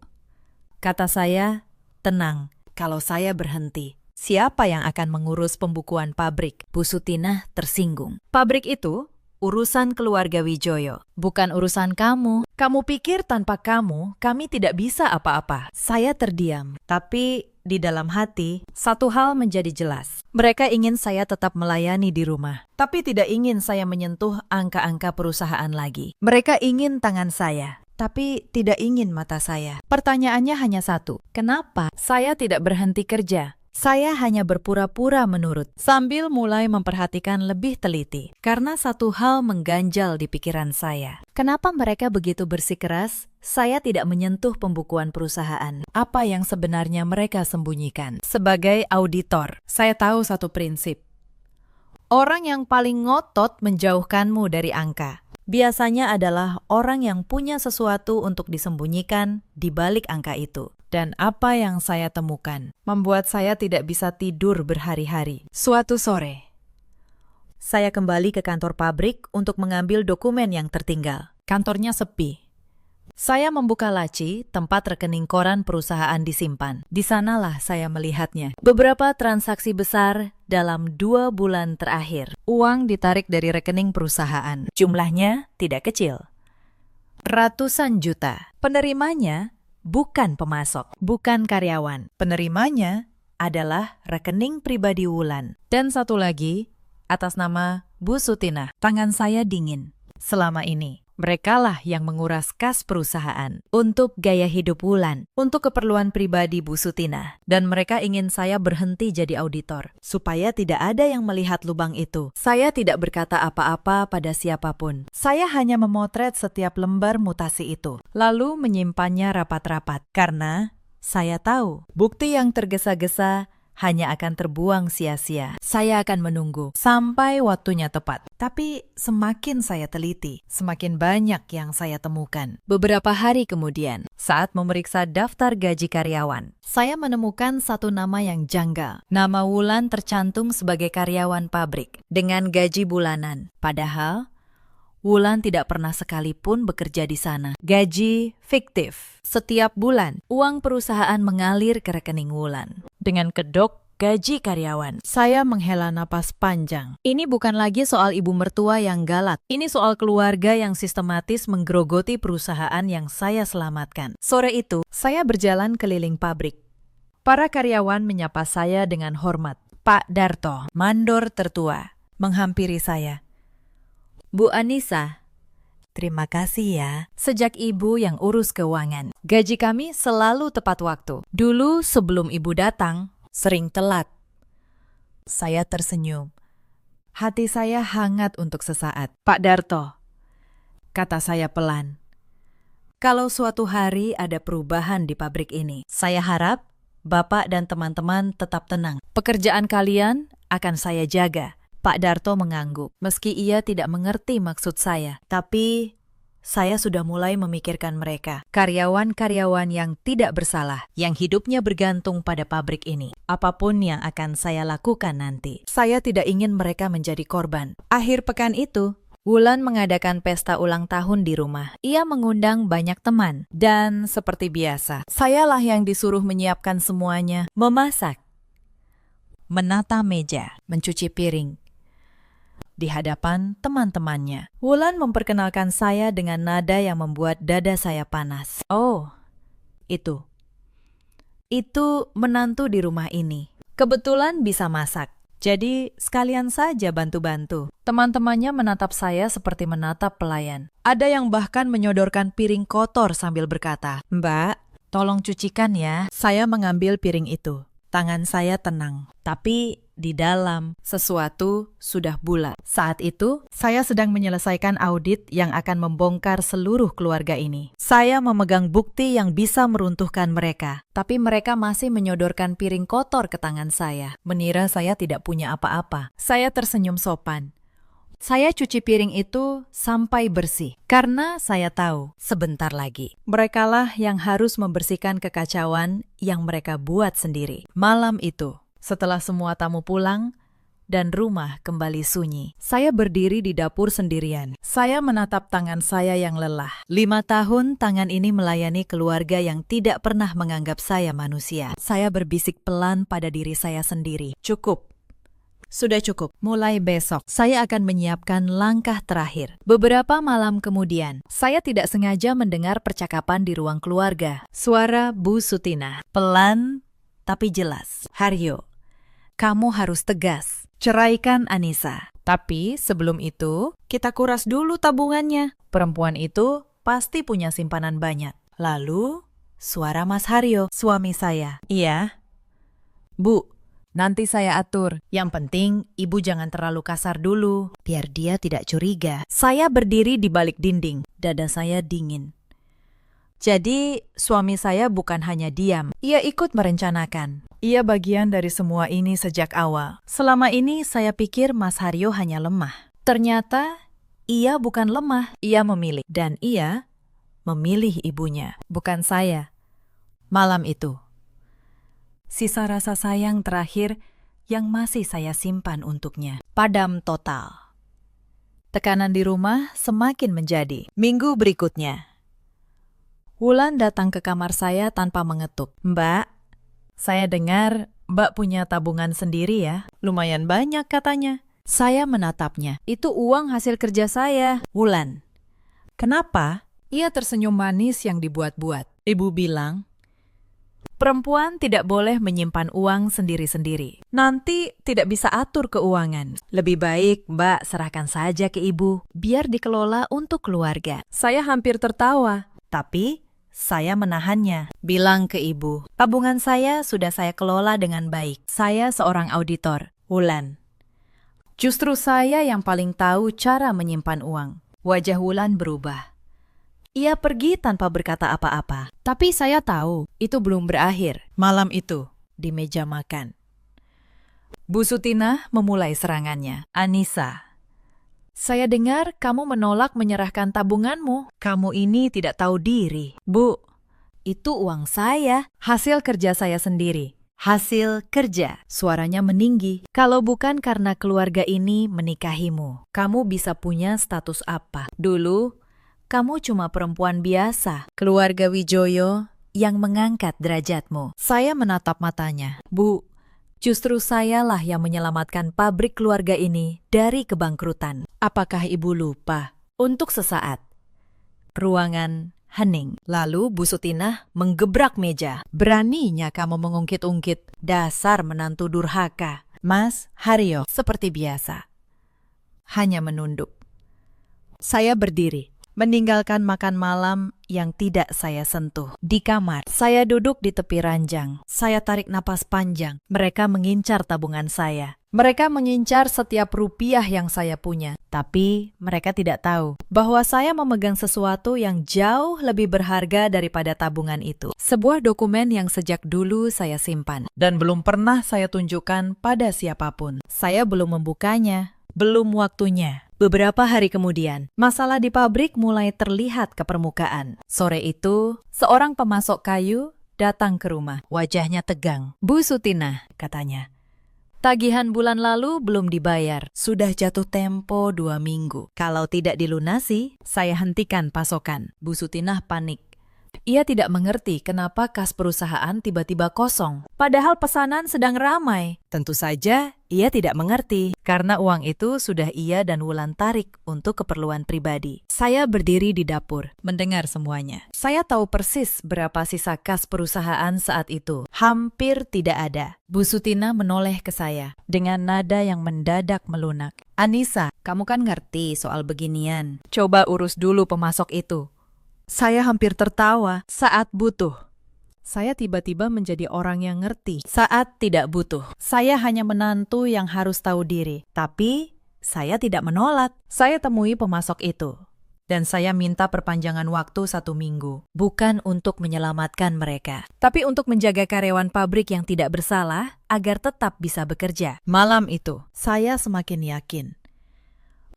kata saya, tenang. Kalau saya berhenti, siapa yang akan mengurus pembukuan pabrik? Bu Sutinah tersinggung. Pabrik itu urusan keluarga Wijoyo, bukan urusan kamu. Kamu pikir tanpa kamu, kami tidak bisa apa-apa? Saya terdiam, tapi di dalam hati, satu hal menjadi jelas. Mereka ingin saya tetap melayani di rumah, tapi tidak ingin saya menyentuh angka-angka perusahaan lagi. Mereka ingin tangan saya, tapi tidak ingin mata saya. Pertanyaannya hanya satu, kenapa saya tidak berhenti kerja? Saya hanya berpura-pura menurut, sambil mulai memperhatikan lebih teliti. Karena satu hal mengganjal di pikiran saya. Kenapa mereka begitu bersikeras? Saya tidak menyentuh pembukuan perusahaan. Apa yang sebenarnya mereka sembunyikan? Sebagai auditor, saya tahu satu prinsip. Orang yang paling ngotot menjauhkanmu dari angka biasanya adalah orang yang punya sesuatu untuk disembunyikan di balik angka itu. Dan apa yang saya temukan membuat saya tidak bisa tidur berhari-hari. Suatu sore, saya kembali ke kantor pabrik untuk mengambil dokumen yang tertinggal. Kantornya sepi. Saya membuka laci tempat rekening koran perusahaan disimpan. Di sanalah saya melihatnya. Beberapa transaksi besar dalam 2 bulan terakhir. Uang ditarik dari rekening perusahaan. Jumlahnya tidak kecil. Ratusan juta. Penerimanya bukan pemasok, bukan karyawan. Penerimanya adalah rekening pribadi Wulan. Dan satu lagi, atas nama Bu Sutinah. Tangan saya dingin. Selama ini, merekalah yang menguras kas perusahaan untuk gaya hidup Wulan, untuk keperluan pribadi Bu Sutinah. Dan mereka ingin saya berhenti jadi auditor, supaya tidak ada yang melihat lubang itu. Saya tidak berkata apa-apa pada siapapun. Saya hanya memotret setiap lembar mutasi itu, lalu menyimpannya rapat-rapat. Karena saya tahu, bukti yang tergesa-gesa hanya akan terbuang sia-sia. Saya akan menunggu sampai waktunya tepat. Tapi semakin saya teliti, semakin banyak yang saya temukan. Beberapa hari kemudian, saat memeriksa daftar gaji karyawan, saya menemukan satu nama yang janggal. Nama Wulan tercantum sebagai karyawan pabrik dengan gaji bulanan. Padahal Wulan tidak pernah sekalipun bekerja di sana. Gaji fiktif. Setiap bulan, uang perusahaan mengalir ke rekening Wulan. Dengan kedok gaji karyawan, saya menghela napas panjang. Ini bukan lagi soal ibu mertua yang galak. Ini soal keluarga yang sistematis menggerogoti perusahaan yang saya selamatkan. Sore itu, saya berjalan keliling pabrik. Para karyawan menyapa saya dengan hormat. Pak Darto, mandor tertua, menghampiri saya. Bu Anissa, terima kasih ya. Sejak ibu yang urus keuangan, gaji kami selalu tepat waktu. Dulu sebelum ibu datang, sering telat. Saya tersenyum. Hati saya hangat untuk sesaat. Pak Darto, kata saya pelan. Kalau suatu hari ada perubahan di pabrik ini, saya harap Bapak dan teman-teman tetap tenang. Pekerjaan kalian akan saya jaga. Pak Darto mengangguk, meski ia tidak mengerti maksud saya. Tapi saya sudah mulai memikirkan mereka. Karyawan-karyawan yang tidak bersalah, yang hidupnya bergantung pada pabrik ini. Apapun yang akan saya lakukan nanti, saya tidak ingin mereka menjadi korban. Akhir pekan itu, Wulan mengadakan pesta ulang tahun di rumah. Ia mengundang banyak teman. Dan seperti biasa, sayalah yang disuruh menyiapkan semuanya. Memasak, menata meja, mencuci piring. Di hadapan teman-temannya, Wulan memperkenalkan saya dengan nada yang membuat dada saya panas. Oh, itu menantu di rumah ini. Kebetulan bisa masak, jadi sekalian saja bantu-bantu. Teman-temannya menatap saya seperti menatap pelayan. Ada yang bahkan menyodorkan piring kotor sambil berkata, "Mbak, tolong cucikan ya." Saya mengambil piring itu. Tangan saya tenang, tapi di dalam sesuatu sudah bulat. Saat itu, saya sedang menyelesaikan audit yang akan membongkar seluruh keluarga ini. Saya memegang bukti yang bisa meruntuhkan mereka, tapi mereka masih menyodorkan piring kotor ke tangan saya, mengira saya tidak punya apa-apa. Saya tersenyum sopan. Saya cuci piring itu sampai bersih, karena saya tahu sebentar lagi merekalah yang harus membersihkan kekacauan yang mereka buat sendiri. Malam itu, setelah semua tamu pulang, dan rumah kembali sunyi. Saya berdiri di dapur sendirian. Saya menatap tangan saya yang lelah. 5 tahun tangan ini melayani keluarga yang tidak pernah menganggap saya manusia. Saya berbisik pelan pada diri saya sendiri. Cukup. Sudah cukup. Mulai besok, saya akan menyiapkan langkah terakhir. Beberapa malam kemudian, saya tidak sengaja mendengar percakapan di ruang keluarga. Suara Bu Sutina. Pelan, tapi jelas. Haryo, kamu harus tegas. Ceraikan Anissa. Tapi sebelum itu, kita kuras dulu tabungannya. Perempuan itu pasti punya simpanan banyak. Lalu, suara Mas Haryo, suami saya. Iya. Bu, nanti saya atur. Yang penting, ibu jangan terlalu kasar dulu, biar dia tidak curiga. Saya berdiri di balik dinding, dada saya dingin. Jadi, suami saya bukan hanya diam, ia ikut merencanakan. Ia bagian dari semua ini sejak awal. Selama ini saya pikir Mas Haryo hanya lemah. Ternyata, ia bukan lemah, ia memilih. Dan ia memilih ibunya, bukan saya. Malam itu, sisa rasa sayang terakhir yang masih saya simpan untuknya. Padam total. Tekanan di rumah semakin menjadi. Minggu berikutnya, Wulan datang ke kamar saya tanpa mengetuk. Mbak, saya dengar Mbak punya tabungan sendiri ya. Lumayan banyak katanya. Saya menatapnya. Itu uang hasil kerja saya. Wulan, kenapa? Ia tersenyum manis yang dibuat-buat. Ibu bilang, perempuan tidak boleh menyimpan uang sendiri-sendiri. Nanti tidak bisa atur keuangan. Lebih baik Mbak serahkan saja ke ibu, biar dikelola untuk keluarga. Saya hampir tertawa, tapi saya menahannya. Bilang ke ibu, tabungan saya sudah saya kelola dengan baik. Saya seorang auditor. Wulan, justru saya yang paling tahu cara menyimpan uang. Wajah Wulan berubah. Ia pergi tanpa berkata apa-apa. Tapi saya tahu, itu belum berakhir. Malam itu, di meja makan, Bu Sutina memulai serangannya. Anissa, saya dengar kamu menolak menyerahkan tabunganmu. Kamu ini tidak tahu diri. Bu, itu uang saya, hasil kerja saya sendiri. Hasil kerja, suaranya meninggi. Kalau bukan karena keluarga ini menikahimu, kamu bisa punya status apa? Dulu, kamu cuma perempuan biasa, keluarga Wijoyo yang mengangkat derajatmu. Saya menatap matanya. Bu, justru sayalah yang menyelamatkan pabrik keluarga ini dari kebangkrutan. Apakah ibu lupa? Untuk sesaat, ruangan hening. Lalu Bu Sutina menggebrak meja. Beraninya kamu mengungkit-ungkit. Dasar menantu durhaka. Mas Haryo seperti biasa hanya menunduk. Saya berdiri, meninggalkan makan malam yang tidak saya sentuh. Di kamar, saya duduk di tepi ranjang. Saya tarik napas panjang. Mereka mengincar tabungan saya. Mereka mengincar setiap rupiah yang saya punya. Tapi mereka tidak tahu bahwa saya memegang sesuatu yang jauh lebih berharga daripada tabungan itu. Sebuah dokumen yang sejak dulu saya simpan. Dan belum pernah saya tunjukkan pada siapapun. Saya belum membukanya. Belum waktunya. Beberapa hari kemudian, masalah di pabrik mulai terlihat ke permukaan. Sore itu, seorang pemasok kayu datang ke rumah. Wajahnya tegang. Bu Sutina, katanya, tagihan bulan lalu belum dibayar. Sudah jatuh tempo 2 minggu. Kalau tidak dilunasi, saya hentikan pasokan. Bu Sutina panik. Ia tidak mengerti kenapa kas perusahaan tiba-tiba kosong. Padahal pesanan sedang ramai. Tentu saja, ia tidak mengerti. Karena uang itu sudah ia dan Wulan tarik untuk keperluan pribadi. Saya berdiri di dapur, mendengar semuanya. Saya tahu persis berapa sisa kas perusahaan saat itu. Hampir tidak ada. Bu Sutina menoleh ke saya dengan nada yang mendadak melunak. Anissa, kamu kan ngerti soal beginian. Coba urus dulu pemasok itu. Saya hampir tertawa saat butuh. Saya tiba-tiba menjadi orang yang ngerti saat tidak butuh. Saya hanya menantu yang harus tahu diri. Tapi saya tidak menolak. Saya temui pemasok itu. Dan saya minta perpanjangan waktu 1 minggu. Bukan untuk menyelamatkan mereka, tapi untuk menjaga karyawan pabrik yang tidak bersalah agar tetap bisa bekerja. Malam itu, saya semakin yakin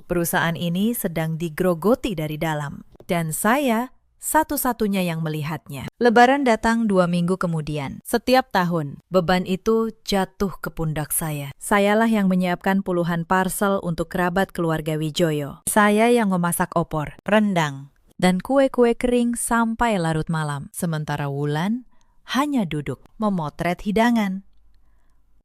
perusahaan ini sedang digrogoti dari dalam. Dan saya satu-satunya yang melihatnya. Lebaran datang 2 minggu kemudian. Setiap tahun, beban itu jatuh ke pundak saya. Sayalah yang menyiapkan puluhan parcel untuk kerabat keluarga Wijoyo. Saya yang memasak opor, rendang, dan kue-kue kering sampai larut malam. Sementara Wulan hanya duduk memotret hidangan.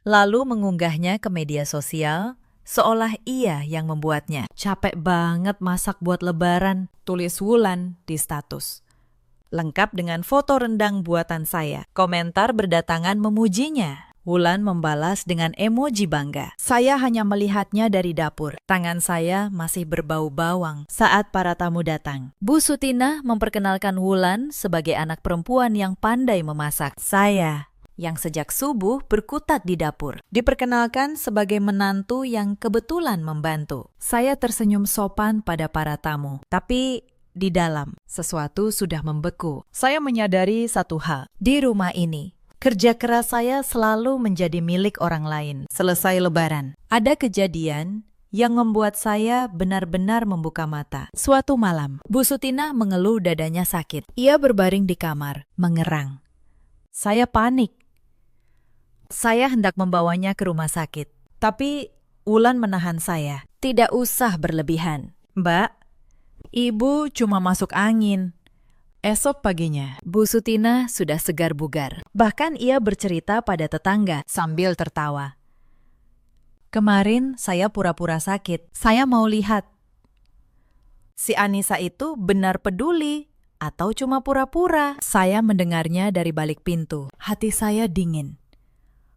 Lalu mengunggahnya ke media sosial, seolah ia yang membuatnya. Capek banget masak buat lebaran, tulis Wulan di status. Lengkap dengan foto rendang buatan saya. Komentar berdatangan memujinya. Wulan membalas dengan emoji bangga. Saya hanya melihatnya dari dapur. Tangan saya masih berbau bawang saat para tamu datang. Bu Sutina memperkenalkan Wulan sebagai anak perempuan yang pandai memasak. Saya yang sejak subuh berkutat di dapur, diperkenalkan sebagai menantu yang kebetulan membantu. Saya tersenyum sopan pada para tamu, tapi di dalam sesuatu sudah membeku. Saya menyadari satu hal, di rumah ini kerja keras saya selalu menjadi milik orang lain. Selesai lebaran, ada kejadian yang membuat saya benar-benar membuka mata. Suatu malam, Bu Sutina mengeluh dadanya sakit. Ia berbaring di kamar, mengerang. Saya panik. Saya hendak membawanya ke rumah sakit, tapi Wulan menahan saya. Tidak usah berlebihan. Mbak, Ibu cuma masuk angin. Esok paginya, Bu Sutina sudah segar bugar. Bahkan ia bercerita pada tetangga sambil tertawa. Kemarin saya pura-pura sakit. Saya mau lihat. Si Anissa itu benar peduli atau cuma pura-pura? Saya mendengarnya dari balik pintu. Hati saya dingin.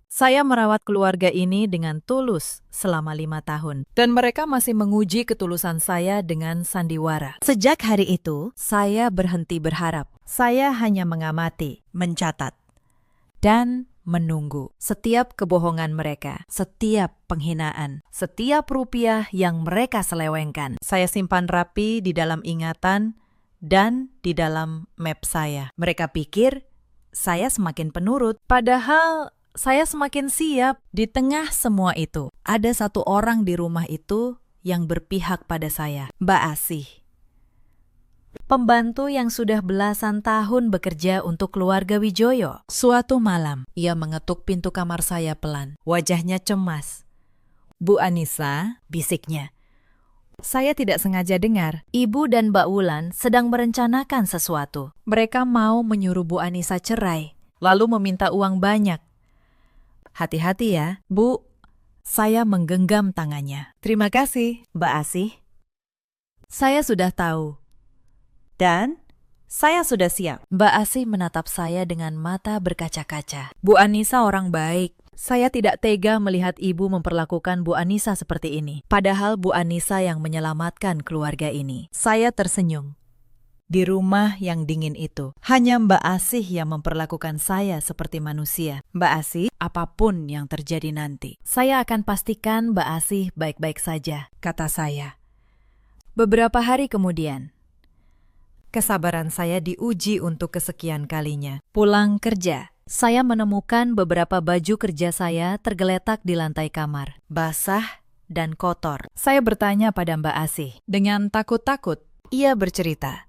Saya merawat keluarga ini dengan tulus selama 5 tahun. Dan mereka masih menguji ketulusan saya dengan sandiwara. Sejak hari itu, saya berhenti berharap. Saya hanya mengamati, mencatat, dan menunggu. Setiap kebohongan mereka, setiap penghinaan, setiap rupiah yang mereka selewengkan, saya simpan rapi di dalam ingatan dan di dalam map saya. Mereka pikir saya semakin penurut, padahal saya semakin siap. Di tengah semua itu, ada satu orang di rumah itu yang berpihak pada saya, Mbak Asih. Pembantu yang sudah belasan tahun bekerja untuk keluarga Wijoyo. Suatu malam, ia mengetuk pintu kamar saya pelan. Wajahnya cemas. Bu Anissa, bisiknya. Saya tidak sengaja dengar. Ibu dan Mbak Wulan sedang merencanakan sesuatu. Mereka mau menyuruh Bu Anissa cerai, lalu meminta uang banyak. Hati-hati ya, Bu. Saya menggenggam tangannya. Terima kasih, Mbak Asih. Saya sudah tahu. Dan saya sudah siap. Mbak Asih menatap saya dengan mata berkaca-kaca. Bu Anissa orang baik. Saya tidak tega melihat ibu memperlakukan Bu Anissa seperti ini. Padahal Bu Anissa yang menyelamatkan keluarga ini. Saya tersenyum. Di rumah yang dingin itu, hanya Mbak Asih yang memperlakukan saya seperti manusia. Mbak Asih, apapun yang terjadi nanti, saya akan pastikan Mbak Asih baik-baik saja, kata saya. Beberapa hari kemudian, kesabaran saya diuji untuk kesekian kalinya. Pulang kerja, saya menemukan beberapa baju kerja saya tergeletak di lantai kamar, basah dan kotor. Saya bertanya pada Mbak Asih. Dengan takut-takut, ia bercerita.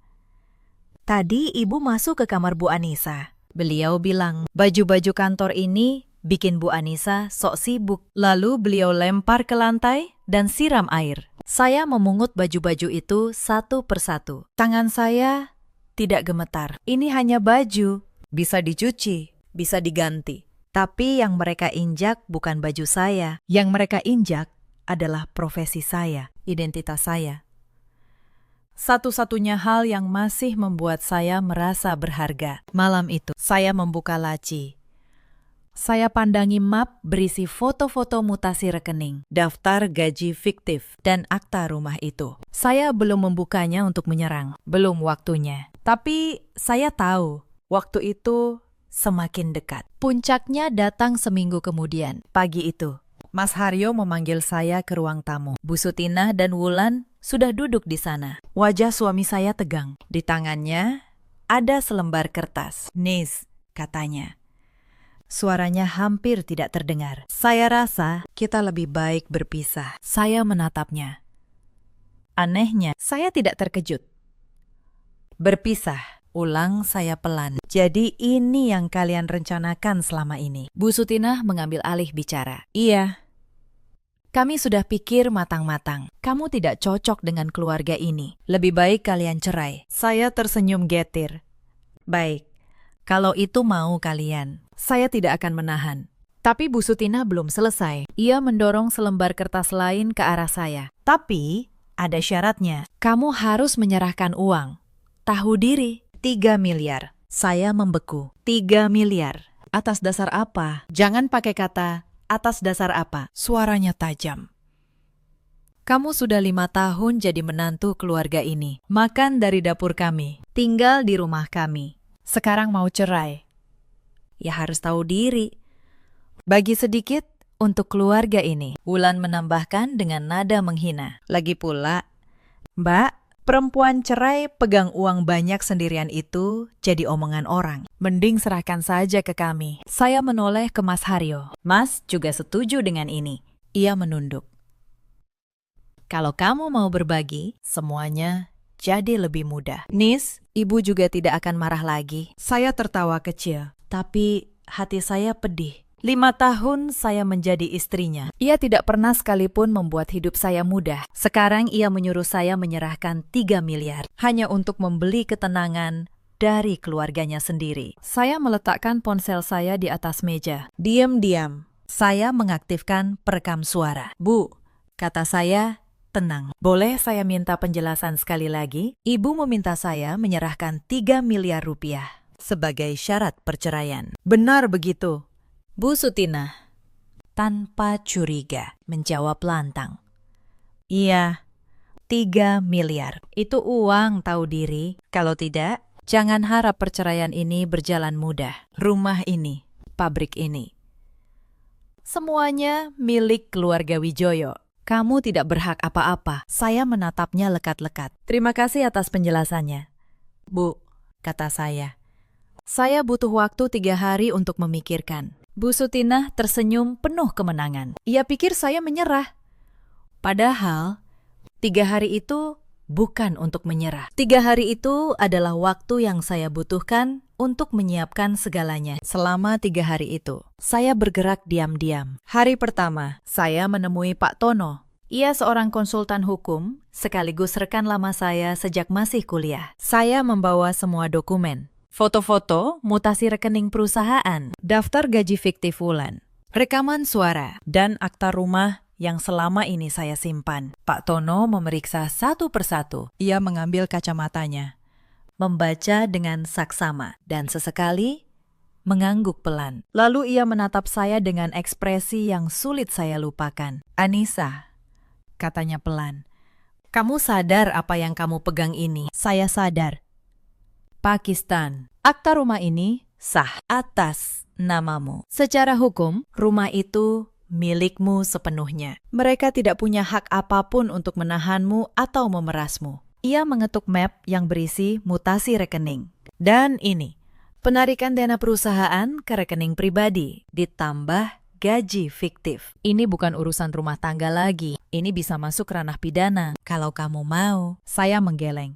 Tadi ibu masuk ke kamar Bu Anissa. Beliau bilang, baju-baju kantor ini bikin Bu Anissa sok sibuk. Lalu beliau lempar ke lantai dan siram air. Saya memungut baju-baju itu satu persatu. Tangan saya tidak gemetar. Ini hanya baju. Bisa dicuci, bisa diganti. Tapi yang mereka injak bukan baju saya. Yang mereka injak adalah profesi saya, identitas saya. Satu-satunya hal yang masih membuat saya merasa berharga. Malam itu, saya membuka laci. Saya pandangi map berisi foto-foto mutasi rekening, daftar gaji fiktif, dan akta rumah itu. Saya belum membukanya untuk menyerang. Belum waktunya. Tapi saya tahu, waktu itu semakin dekat. Puncaknya datang seminggu kemudian. Pagi itu, Mas Haryo memanggil saya ke ruang tamu. Bu Sutina dan Wulan sudah duduk di sana. Wajah suami saya tegang. Di tangannya ada selembar kertas. Nis, katanya. Suaranya hampir tidak terdengar. Saya rasa kita lebih baik berpisah. Saya menatapnya. Anehnya, saya tidak terkejut. Berpisah. Ulang saya pelan. Jadi ini yang kalian rencanakan selama ini. Bu Sutinah mengambil alih bicara. Iya. Kami sudah pikir matang-matang. Kamu tidak cocok dengan keluarga ini. Lebih baik kalian cerai. Saya tersenyum getir. Baik, kalau itu mau kalian, saya tidak akan menahan. Tapi Bu Sutinah belum selesai. Ia mendorong selembar kertas lain ke arah saya. Tapi ada syaratnya. Kamu harus menyerahkan uang. Tahu diri, 3 miliar. Saya membeku. 3 miliar. Atas dasar apa? Jangan pakai kata, atas dasar apa? Suaranya tajam. Kamu sudah 5 tahun jadi menantu keluarga ini. Makan dari dapur kami. Tinggal di rumah kami. Sekarang mau cerai. Ya harus tahu diri. Bagi sedikit untuk keluarga ini. Wulan menambahkan dengan nada menghina. Lagi pula, Mbak, perempuan cerai pegang uang banyak sendirian itu jadi omongan orang. Mending serahkan saja ke kami. Saya menoleh ke Mas Haryo. Mas juga setuju dengan ini. Ia menunduk. Kalau kamu mau berbagi, semuanya jadi lebih mudah. Nis, ibu juga tidak akan marah lagi. Saya tertawa kecil, tapi hati saya pedih. 5 tahun saya menjadi istrinya. Ia tidak pernah sekalipun membuat hidup saya mudah. Sekarang ia menyuruh saya menyerahkan 3 miliar hanya untuk membeli ketenangan dari keluarganya sendiri. Saya meletakkan ponsel saya di atas meja. Diam-diam, saya mengaktifkan perekam suara. Bu, kata saya, tenang. Boleh saya minta penjelasan sekali lagi? Ibu meminta saya menyerahkan 3 miliar rupiah sebagai syarat perceraian. Benar begitu. Bu Sutinah, tanpa curiga, menjawab lantang. Iya, 3 miliar. Itu uang, tahu diri. Kalau tidak, jangan harap perceraian ini berjalan mudah. Rumah ini, pabrik ini, semuanya milik keluarga Wijoyo. Kamu tidak berhak apa-apa. Saya menatapnya lekat-lekat. Terima kasih atas penjelasannya. Bu, kata saya. Saya butuh waktu 3 hari untuk memikirkan. Bu Sutinah tersenyum penuh kemenangan. Ia pikir saya menyerah. Padahal, 3 hari itu bukan untuk menyerah. 3 hari itu adalah waktu yang saya butuhkan untuk menyiapkan segalanya. Selama 3 hari itu, saya bergerak diam-diam. Hari pertama, saya menemui Pak Tono. Ia seorang konsultan hukum, sekaligus rekan lama saya sejak masih kuliah. Saya membawa semua dokumen. Foto-foto, mutasi rekening perusahaan, daftar gaji fiktif Wulan, rekaman suara, dan akta rumah yang selama ini saya simpan. Pak Tono memeriksa satu persatu. Ia mengambil kacamatanya, membaca dengan saksama, dan sesekali mengangguk pelan. Lalu ia menatap saya dengan ekspresi yang sulit saya lupakan. Anissa, katanya pelan, kamu sadar apa yang kamu pegang ini? Saya sadar. Pakistan. Akta rumah ini sah atas namamu. Secara hukum, rumah itu milikmu sepenuhnya. Mereka tidak punya hak apapun untuk menahanmu atau memerasmu. Ia mengetuk map yang berisi mutasi rekening. Dan ini, penarikan dana perusahaan ke rekening pribadi, ditambah gaji fiktif. Ini bukan urusan rumah tangga lagi. Ini bisa masuk ranah pidana. Kalau kamu mau, saya menggeleng.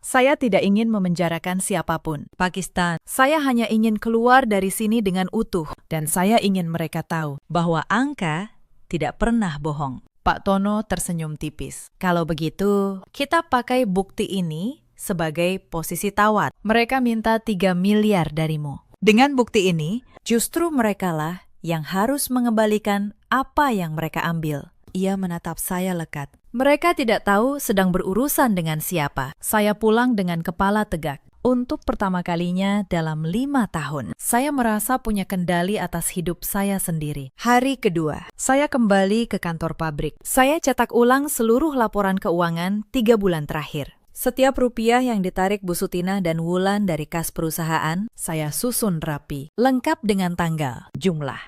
Saya tidak ingin memenjarakan siapapun. Pakistan, saya hanya ingin keluar dari sini dengan utuh. Dan saya ingin mereka tahu bahwa angka tidak pernah bohong. Pak Tono tersenyum tipis. Kalau begitu, kita pakai bukti ini sebagai posisi tawar. Mereka minta 3 miliar darimu. Dengan bukti ini, justru merekalah yang harus mengembalikan apa yang mereka ambil. Ia menatap saya lekat. Mereka tidak tahu sedang berurusan dengan siapa. Saya pulang dengan kepala tegak. Untuk pertama kalinya dalam 5 tahun, saya merasa punya kendali atas hidup saya sendiri. Hari kedua, saya kembali ke kantor pabrik. Saya cetak ulang seluruh laporan keuangan 3 bulan terakhir. Setiap rupiah yang ditarik Bu Sutinah dan Wulan dari kas perusahaan, saya susun rapi, lengkap dengan tanggal, jumlah,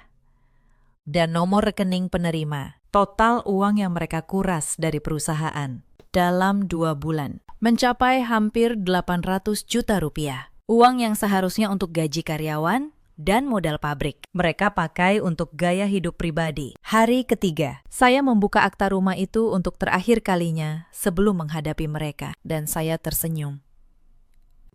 dan nomor rekening penerima. Total uang yang mereka kuras dari perusahaan dalam 2 bulan mencapai hampir 800 juta rupiah. Uang yang seharusnya untuk gaji karyawan dan modal pabrik. Mereka pakai untuk gaya hidup pribadi. Hari ketiga, saya membuka akta rumah itu untuk terakhir kalinya sebelum menghadapi mereka. Dan saya tersenyum.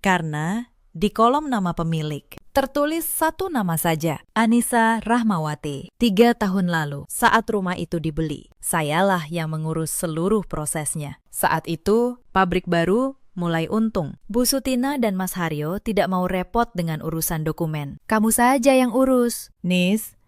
Karena di kolom nama pemilik tertulis satu nama saja, Anissa Rahmawati. 3 tahun lalu, saat rumah itu dibeli, sayalah yang mengurus seluruh prosesnya. Saat itu, pabrik baru mulai untung. Bu Sutina dan Mas Haryo tidak mau repot dengan urusan dokumen. Kamu saja yang urus. Nis,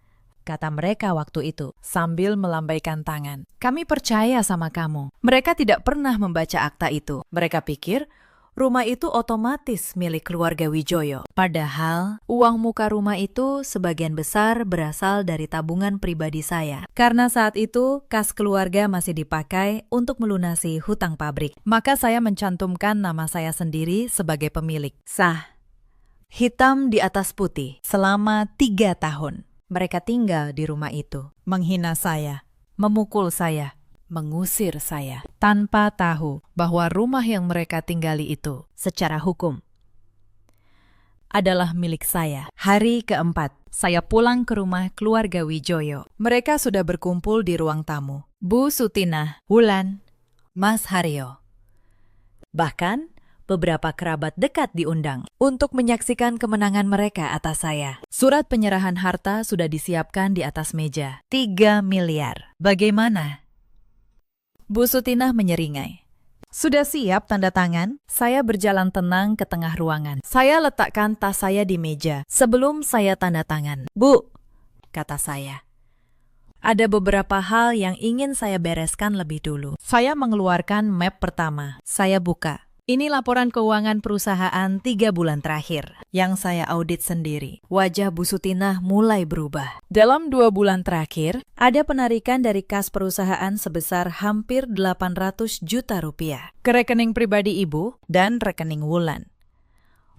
kata mereka waktu itu, sambil melambaikan tangan. Kami percaya sama kamu. Mereka tidak pernah membaca akta itu. Mereka pikir rumah itu otomatis milik keluarga Wijoyo. Padahal, uang muka rumah itu sebagian besar berasal dari tabungan pribadi saya. Karena saat itu, kas keluarga masih dipakai untuk melunasi hutang pabrik. Maka saya mencantumkan nama saya sendiri sebagai pemilik. Sah. Hitam di atas putih. Selama 3 tahun. Mereka tinggal di rumah itu. Menghina saya. Memukul saya. Mengusir saya tanpa tahu bahwa rumah yang mereka tinggali itu secara hukum adalah milik saya. Hari keempat, saya pulang ke rumah keluarga Wijoyo. Mereka sudah berkumpul di ruang tamu. Bu Sutina, Wulan, Mas Haryo. Bahkan, beberapa kerabat dekat diundang untuk menyaksikan kemenangan mereka atas saya. Surat penyerahan harta sudah disiapkan di atas meja. 3 miliar. Bagaimana? Bu Sutina menyeringai. Sudah siap tanda tangan? Saya berjalan tenang ke tengah ruangan. Saya letakkan tas saya di meja sebelum saya tanda tangan. Bu, kata saya. Ada beberapa hal yang ingin saya bereskan lebih dulu. Saya mengeluarkan map pertama. Saya buka. Ini laporan keuangan perusahaan 3 bulan terakhir yang saya audit sendiri. Wajah Bu Sutina mulai berubah. Dalam 2 bulan terakhir, ada penarikan dari kas perusahaan sebesar hampir 800 juta rupiah ke rekening pribadi Ibu dan rekening Wulan.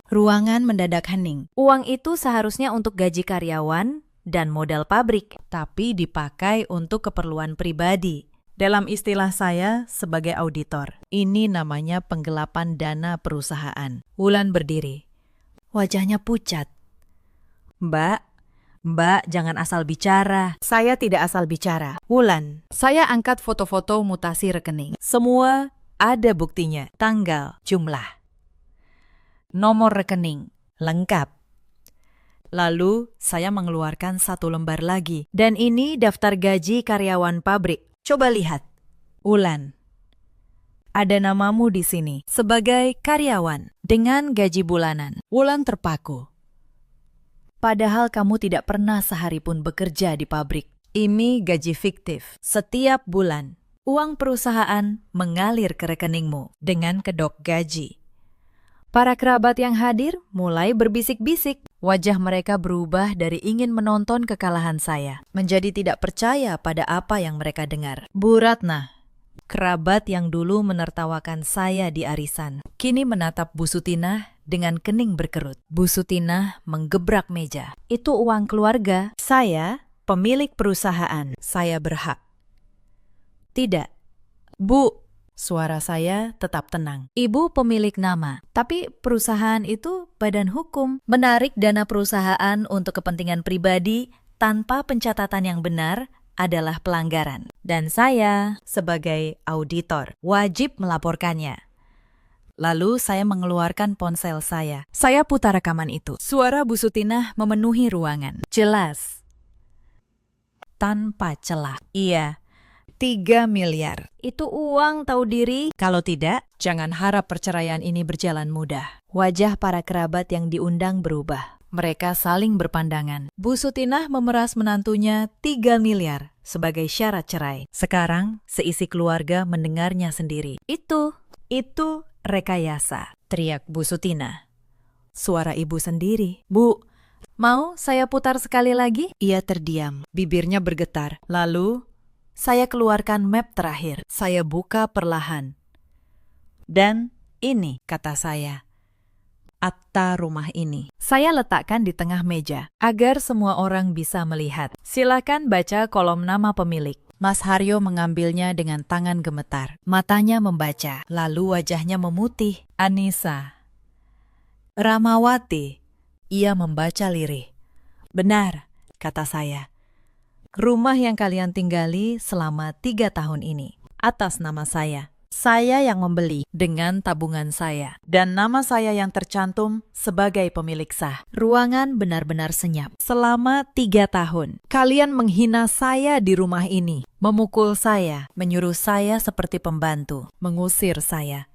Ruangan mendadak hening. Uang itu seharusnya untuk gaji karyawan dan modal pabrik, tapi dipakai untuk keperluan pribadi. Dalam istilah saya sebagai auditor, ini namanya penggelapan dana perusahaan. Wulan berdiri. Wajahnya pucat. Mbak, jangan asal bicara. Saya tidak asal bicara. Wulan, saya angkat foto-foto mutasi rekening. Semua ada buktinya. Tanggal, jumlah. Nomor rekening, lengkap. Lalu, saya mengeluarkan 1 lembar lagi. Dan ini daftar gaji karyawan pabrik. Coba lihat, Wulan. Ada namamu di sini sebagai karyawan dengan gaji bulanan. Wulan terpaku. Padahal kamu tidak pernah sehari pun bekerja di pabrik. Ini gaji fiktif. Setiap bulan, uang perusahaan mengalir ke rekeningmu dengan kedok gaji. Para kerabat yang hadir mulai berbisik-bisik. Wajah mereka berubah dari ingin menonton kekalahan saya, menjadi tidak percaya pada apa yang mereka dengar. Bu Ratna, kerabat yang dulu menertawakan saya di arisan, kini menatap Bu Sutina dengan kening berkerut. Bu Sutina menggebrak meja. Itu uang keluarga. Saya pemilik perusahaan. Saya berhak. Tidak. Bu, suara saya tetap tenang. Ibu pemilik nama, tapi perusahaan itu badan hukum. Menarik dana perusahaan untuk kepentingan pribadi tanpa pencatatan yang benar adalah pelanggaran. Dan saya, sebagai auditor, wajib melaporkannya. Lalu saya mengeluarkan ponsel saya. Saya putar rekaman itu. Suara Bu Sutina memenuhi ruangan. Jelas. Tanpa celah. Iya. 3 miliar. Itu uang tahu diri. Kalau tidak, jangan harap perceraian ini berjalan mudah. Wajah para kerabat yang diundang berubah. Mereka saling berpandangan. Bu Sutina memeras menantunya 3 miliar sebagai syarat cerai. Sekarang, seisi keluarga mendengarnya sendiri. Itu rekayasa, teriak Bu Sutina. Suara ibu sendiri. Bu, mau saya putar sekali lagi? Ia terdiam, bibirnya bergetar. Lalu, saya keluarkan map terakhir. Saya buka perlahan. Dan ini, kata saya, akta rumah ini. Saya letakkan di tengah meja, agar semua orang bisa melihat. Silakan baca kolom nama pemilik. Mas Haryo mengambilnya dengan tangan gemetar. Matanya membaca, lalu wajahnya memutih. Anissa Rahmawati. Ia membaca lirih. Benar, kata saya. Rumah yang kalian tinggali selama 3 tahun ini, atas nama saya. Saya yang membeli dengan tabungan saya. Dan nama saya yang tercantum sebagai pemilik sah. Ruangan benar-benar senyap. Selama 3 tahun, kalian menghina saya di rumah ini. Memukul saya, menyuruh saya seperti pembantu, mengusir saya.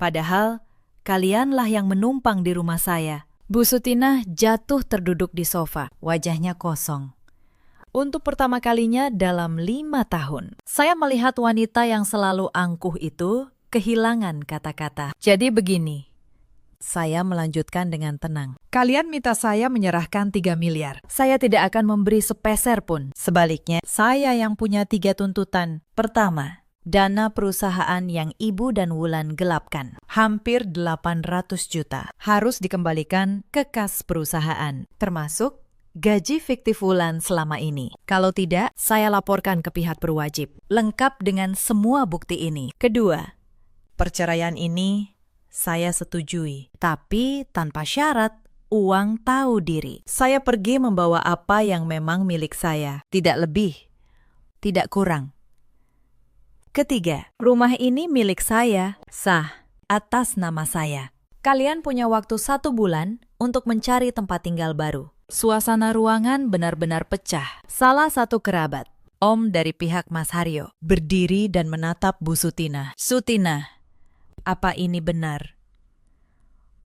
Padahal, kalianlah yang menumpang di rumah saya. Bu Sutinah jatuh terduduk di sofa, wajahnya kosong. Untuk pertama kalinya dalam 5 tahun, saya melihat wanita yang selalu angkuh itu kehilangan kata-kata. Jadi begini, saya melanjutkan dengan tenang. Kalian minta saya menyerahkan 3 miliar. Saya tidak akan memberi sepeser pun. Sebaliknya, saya yang punya 3 tuntutan. Pertama, dana perusahaan yang Ibu dan Wulan gelapkan. Hampir 800 juta. Harus dikembalikan ke kas perusahaan. Termasuk gaji fiktif Wulan selama ini. Kalau tidak, saya laporkan ke pihak berwajib. Lengkap dengan semua bukti ini. Kedua, perceraian ini saya setujui. Tapi tanpa syarat, uang tahu diri. Saya pergi membawa apa yang memang milik saya. Tidak lebih, tidak kurang. Ketiga, rumah ini milik saya, sah, atas nama saya. Kalian punya waktu 1 bulan untuk mencari tempat tinggal baru. Suasana ruangan benar-benar pecah. Salah satu kerabat, om dari pihak Mas Haryo, berdiri dan menatap Bu Sutinah. Sutinah, apa ini benar?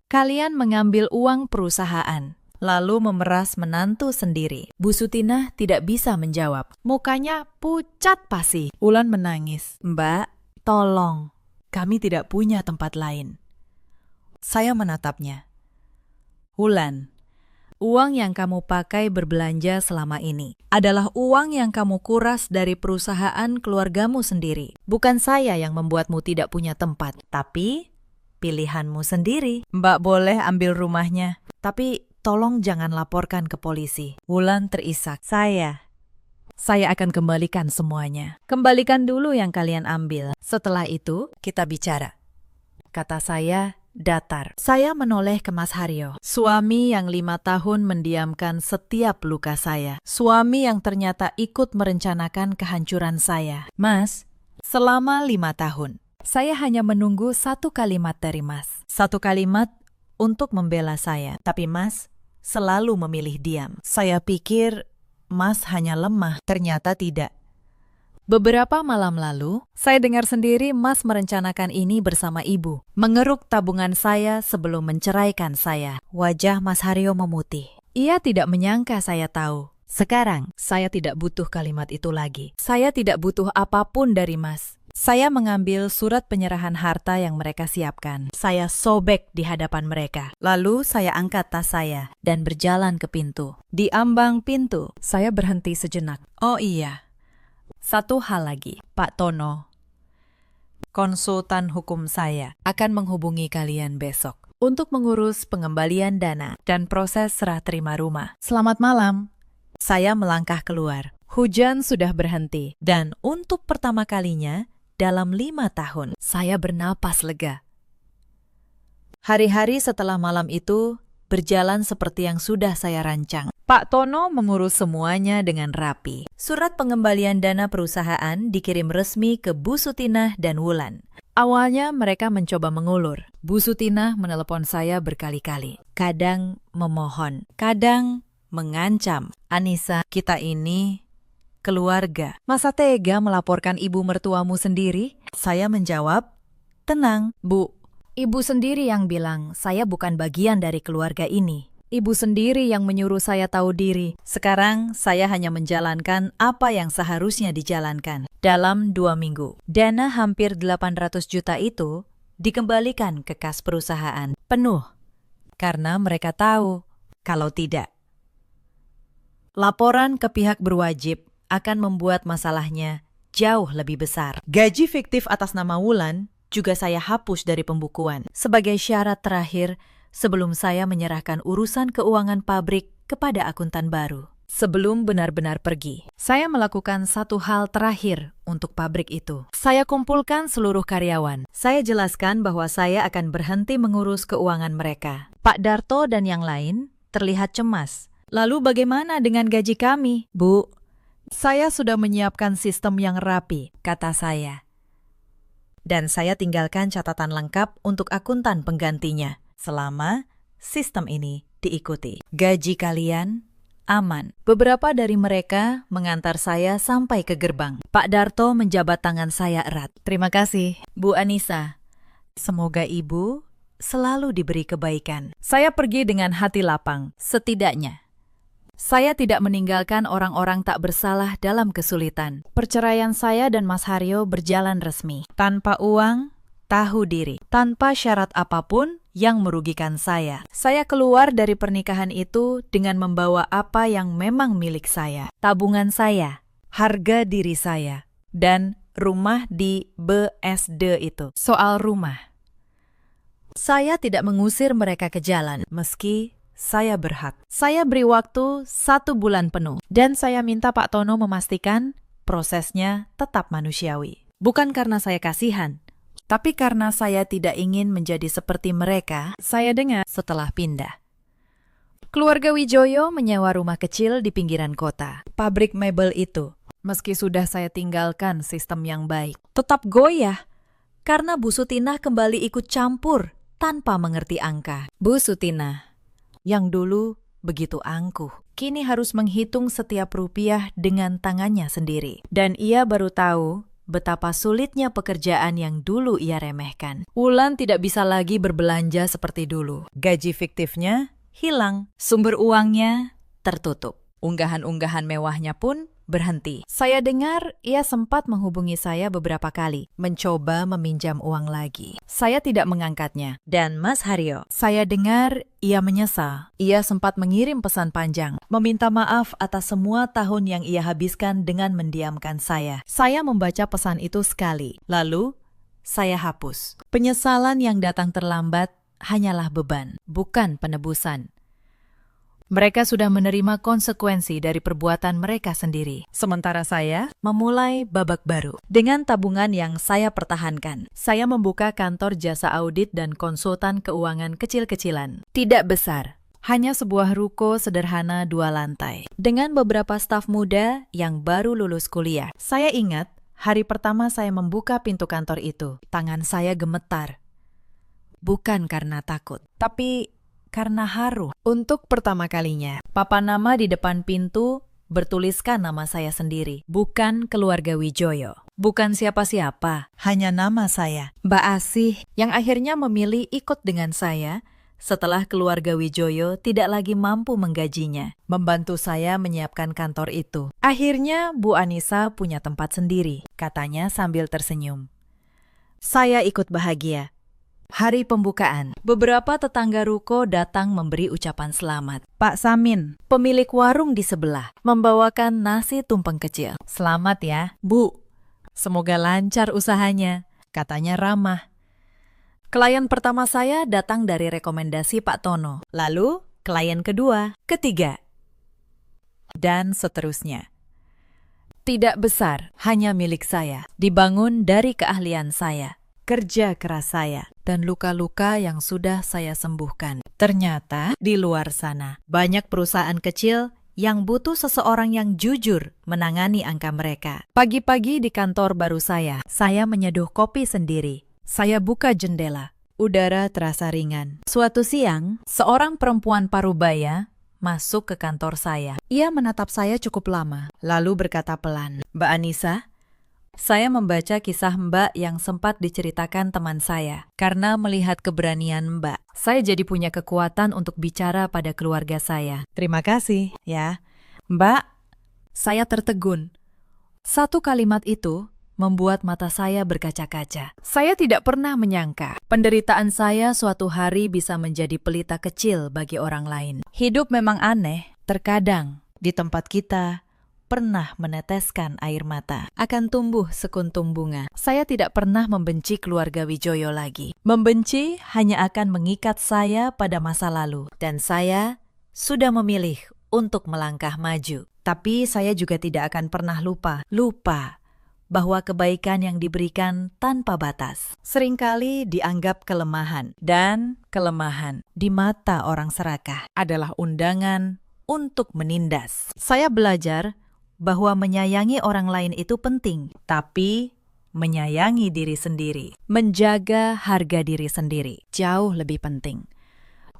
Kalian mengambil uang perusahaan, lalu memeras menantu sendiri. Bu Sutinah tidak bisa menjawab. Mukanya pucat pasi. Wulan menangis. Mbak, tolong. Kami tidak punya tempat lain. Saya menatapnya. Wulan, uang yang kamu pakai berbelanja selama ini adalah uang yang kamu kuras dari perusahaan keluargamu sendiri. Bukan saya yang membuatmu tidak punya tempat, tapi pilihanmu sendiri. Mbak boleh ambil rumahnya, tapi tolong jangan laporkan ke polisi. Wulan terisak. Saya akan kembalikan semuanya. Kembalikan dulu yang kalian ambil. Setelah itu, kita bicara. Kata saya datar. Saya menoleh ke Mas Haryo, suami yang 5 tahun mendiamkan setiap luka saya. Suami yang ternyata ikut merencanakan kehancuran saya. Mas, selama 5 tahun, saya hanya menunggu 1 kalimat dari Mas. 1 kalimat untuk membela saya. Tapi Mas selalu memilih diam. Saya pikir Mas hanya lemah, ternyata tidak. Beberapa malam lalu, saya dengar sendiri Mas merencanakan ini bersama Ibu. Mengeruk tabungan saya sebelum menceraikan saya. Wajah Mas Haryo memutih. Ia tidak menyangka saya tahu. Sekarang, saya tidak butuh kalimat itu lagi. Saya tidak butuh apapun dari Mas. Saya mengambil surat penyerahan harta yang mereka siapkan. Saya sobek di hadapan mereka. Lalu saya angkat tas saya dan berjalan ke pintu. Di ambang pintu, saya berhenti sejenak. Oh iya. Satu hal lagi, Pak Tono. Konsultan hukum saya akan menghubungi kalian besok untuk mengurus pengembalian dana dan proses serah terima rumah. Selamat malam. Saya melangkah keluar. Hujan sudah berhenti dan untuk pertama kalinya dalam 5 tahun saya bernapas lega. Hari-hari setelah malam itu berjalan seperti yang sudah saya rancang. Pak Tono mengurus semuanya dengan rapi. Surat pengembalian dana perusahaan dikirim resmi ke Bu Sutinah dan Wulan. Awalnya mereka mencoba mengulur. Bu Sutinah menelepon saya berkali-kali. Kadang memohon, kadang mengancam. Anissa, kita ini keluarga. Masa tega melaporkan ibu mertuamu sendiri? Saya menjawab, tenang, Bu. Ibu sendiri yang bilang saya bukan bagian dari keluarga ini. Ibu sendiri yang menyuruh saya tahu diri. Sekarang saya hanya menjalankan apa yang seharusnya dijalankan. Dalam 2 minggu, dana hampir 800 juta itu dikembalikan ke kas perusahaan penuh. Karena mereka tahu, kalau tidak, laporan ke pihak berwajib akan membuat masalahnya jauh lebih besar. Gaji fiktif atas nama Wulan juga saya hapus dari pembukuan sebagai syarat terakhir sebelum saya menyerahkan urusan keuangan pabrik kepada akuntan baru. Sebelum benar-benar pergi, saya melakukan satu hal terakhir untuk pabrik itu. Saya kumpulkan seluruh karyawan. Saya jelaskan bahwa saya akan berhenti mengurus keuangan mereka. Pak Darto dan yang lain terlihat cemas. Lalu bagaimana dengan gaji kami, Bu? Saya sudah menyiapkan sistem yang rapi, kata saya. Dan saya tinggalkan catatan lengkap untuk akuntan penggantinya selama sistem ini diikuti. Gaji kalian aman. Beberapa dari mereka mengantar saya sampai ke gerbang. Pak Darto menjabat tangan saya erat. Terima kasih, Bu Anissa. Semoga Ibu selalu diberi kebaikan. Saya pergi dengan hati lapang, setidaknya. Saya tidak meninggalkan orang-orang tak bersalah dalam kesulitan. Perceraian saya dan Mas Haryo berjalan resmi. Tanpa uang, tahu diri. Tanpa syarat apapun yang merugikan saya. Saya keluar dari pernikahan itu dengan membawa apa yang memang milik saya. Tabungan saya, harga diri saya, dan rumah di BSD itu. Soal rumah. Saya tidak mengusir mereka ke jalan, meski saya berhak. Saya beri waktu 1 bulan penuh. Dan saya minta Pak Tono memastikan prosesnya tetap manusiawi. Bukan karena saya kasihan, tapi karena saya tidak ingin menjadi seperti mereka. Saya dengar setelah pindah. Keluarga Wijoyo menyewa rumah kecil di pinggiran kota. Pabrik mebel itu, meski sudah saya tinggalkan sistem yang baik, tetap goyah karena Bu Sutinah kembali ikut campur tanpa mengerti angka. Bu Sutinah yang dulu begitu angkuh, kini harus menghitung setiap rupiah dengan tangannya sendiri. Dan ia baru tahu betapa sulitnya pekerjaan yang dulu ia remehkan. Wulan tidak bisa lagi berbelanja seperti dulu. Gaji fiktifnya hilang, sumber uangnya tertutup. Unggahan-unggahan mewahnya pun berhenti. Saya dengar ia sempat menghubungi saya beberapa kali, mencoba meminjam uang lagi. Saya tidak mengangkatnya. Dan Mas Haryo, saya dengar ia menyesal. Ia sempat mengirim pesan panjang, meminta maaf atas semua tahun yang ia habiskan dengan mendiamkan saya. Saya membaca pesan itu sekali, lalu saya hapus. Penyesalan yang datang terlambat hanyalah beban, bukan penebusan. Mereka sudah menerima konsekuensi dari perbuatan mereka sendiri. Sementara saya memulai babak baru. Dengan tabungan yang saya pertahankan, saya membuka kantor jasa audit dan konsultan keuangan kecil-kecilan. Tidak besar, hanya sebuah ruko sederhana 2 lantai. Dengan beberapa staf muda yang baru lulus kuliah. Saya ingat, hari pertama saya membuka pintu kantor itu, tangan saya gemetar. Bukan karena takut, tapi karena haru. Untuk pertama kalinya, papan nama di depan pintu bertuliskan nama saya sendiri. Bukan keluarga Wijoyo. Bukan siapa-siapa, hanya nama saya. Mbak Asih, yang akhirnya memilih ikut dengan saya setelah keluarga Wijoyo tidak lagi mampu menggajinya. Membantu saya menyiapkan kantor itu. Akhirnya Bu Anissa punya tempat sendiri, katanya sambil tersenyum. Saya ikut bahagia. Hari pembukaan, beberapa tetangga ruko datang memberi ucapan selamat. Pak Samin, pemilik warung di sebelah, membawakan nasi tumpeng kecil. Selamat ya, Bu. Semoga lancar usahanya, katanya ramah. Klien pertama saya datang dari rekomendasi Pak Tono. Lalu, klien kedua, ketiga, dan seterusnya. Tidak besar, hanya milik saya. Dibangun dari keahlian saya, kerja keras saya, dan luka-luka yang sudah saya sembuhkan. Ternyata di luar sana banyak perusahaan kecil yang butuh seseorang yang jujur menangani angka mereka. Pagi-pagi di kantor baru saya menyeduh kopi sendiri. Saya buka jendela, udara terasa ringan. Suatu siang, seorang perempuan parubaya masuk ke kantor saya. Ia menatap saya cukup lama, lalu berkata pelan, "Mbak Anissa, saya membaca kisah Mbak yang sempat diceritakan teman saya. Karena melihat keberanian Mbak, saya jadi punya kekuatan untuk bicara pada keluarga saya. Terima kasih, ya." Mbak, saya tertegun. Satu kalimat itu membuat mata saya berkaca-kaca. Saya tidak pernah menyangka penderitaan saya suatu hari bisa menjadi pelita kecil bagi orang lain. Hidup memang aneh. Terkadang di tempat kita pernah meneteskan air mata, akan tumbuh sekuntum bunga. Saya tidak pernah membenci keluarga Wijoyo lagi. Membenci hanya akan mengikat saya pada masa lalu. Dan saya sudah memilih untuk melangkah maju. Tapi saya juga tidak akan pernah lupa bahwa kebaikan yang diberikan tanpa batas seringkali dianggap kelemahan. Dan kelemahan di mata orang serakah adalah undangan untuk menindas. Saya belajar bahwa menyayangi orang lain itu penting, tapi menyayangi diri sendiri, menjaga harga diri sendiri. Jauh lebih penting.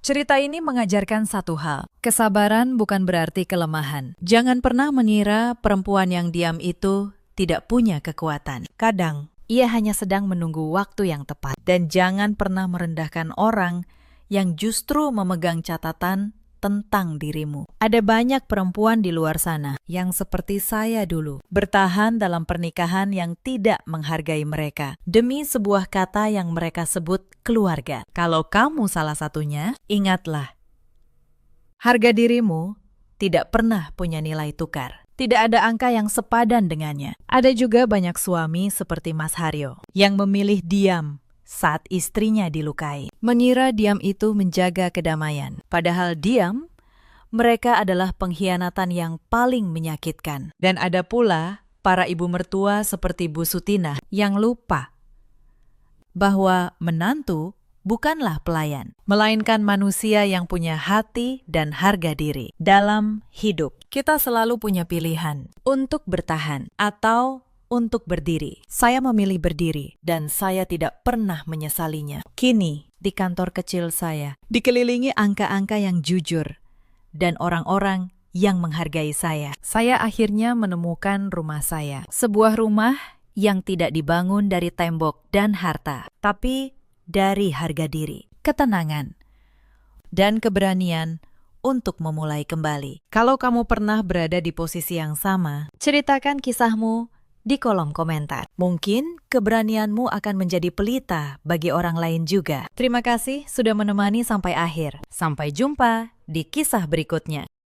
Cerita ini mengajarkan satu hal. Kesabaran bukan berarti kelemahan. Jangan pernah mengira perempuan yang diam itu tidak punya kekuatan. Kadang, ia hanya sedang menunggu waktu yang tepat. Dan jangan pernah merendahkan orang yang justru memegang catatan tentang dirimu. Ada banyak perempuan di luar sana yang seperti saya dulu, bertahan dalam pernikahan yang tidak menghargai mereka demi sebuah kata yang mereka sebut keluarga. Kalau kamu salah satunya, ingatlah, harga dirimu tidak pernah punya nilai tukar. Tidak ada angka yang sepadan dengannya. Ada juga banyak suami seperti Mas Haryo yang memilih diam saat istrinya dilukai. Mengira diam itu menjaga kedamaian. Padahal diam, mereka adalah pengkhianatan yang paling menyakitkan. Dan ada pula para ibu mertua seperti Bu Sutina yang lupa bahwa menantu bukanlah pelayan, melainkan manusia yang punya hati dan harga diri. Dalam hidup, kita selalu punya pilihan untuk bertahan atau untuk berdiri. Saya memilih berdiri dan saya tidak pernah menyesalinya. Kini, di kantor kecil saya, dikelilingi angka-angka yang jujur dan orang-orang yang menghargai saya. Saya akhirnya menemukan rumah saya. Sebuah rumah yang tidak dibangun dari tembok dan harta, tapi dari harga diri, ketenangan, dan keberanian untuk memulai kembali. Kalau kamu pernah berada di posisi yang sama, ceritakan kisahmu di kolom komentar. Mungkin keberanianmu akan menjadi pelita bagi orang lain juga. Terima kasih sudah menemani sampai akhir. Sampai jumpa di kisah berikutnya.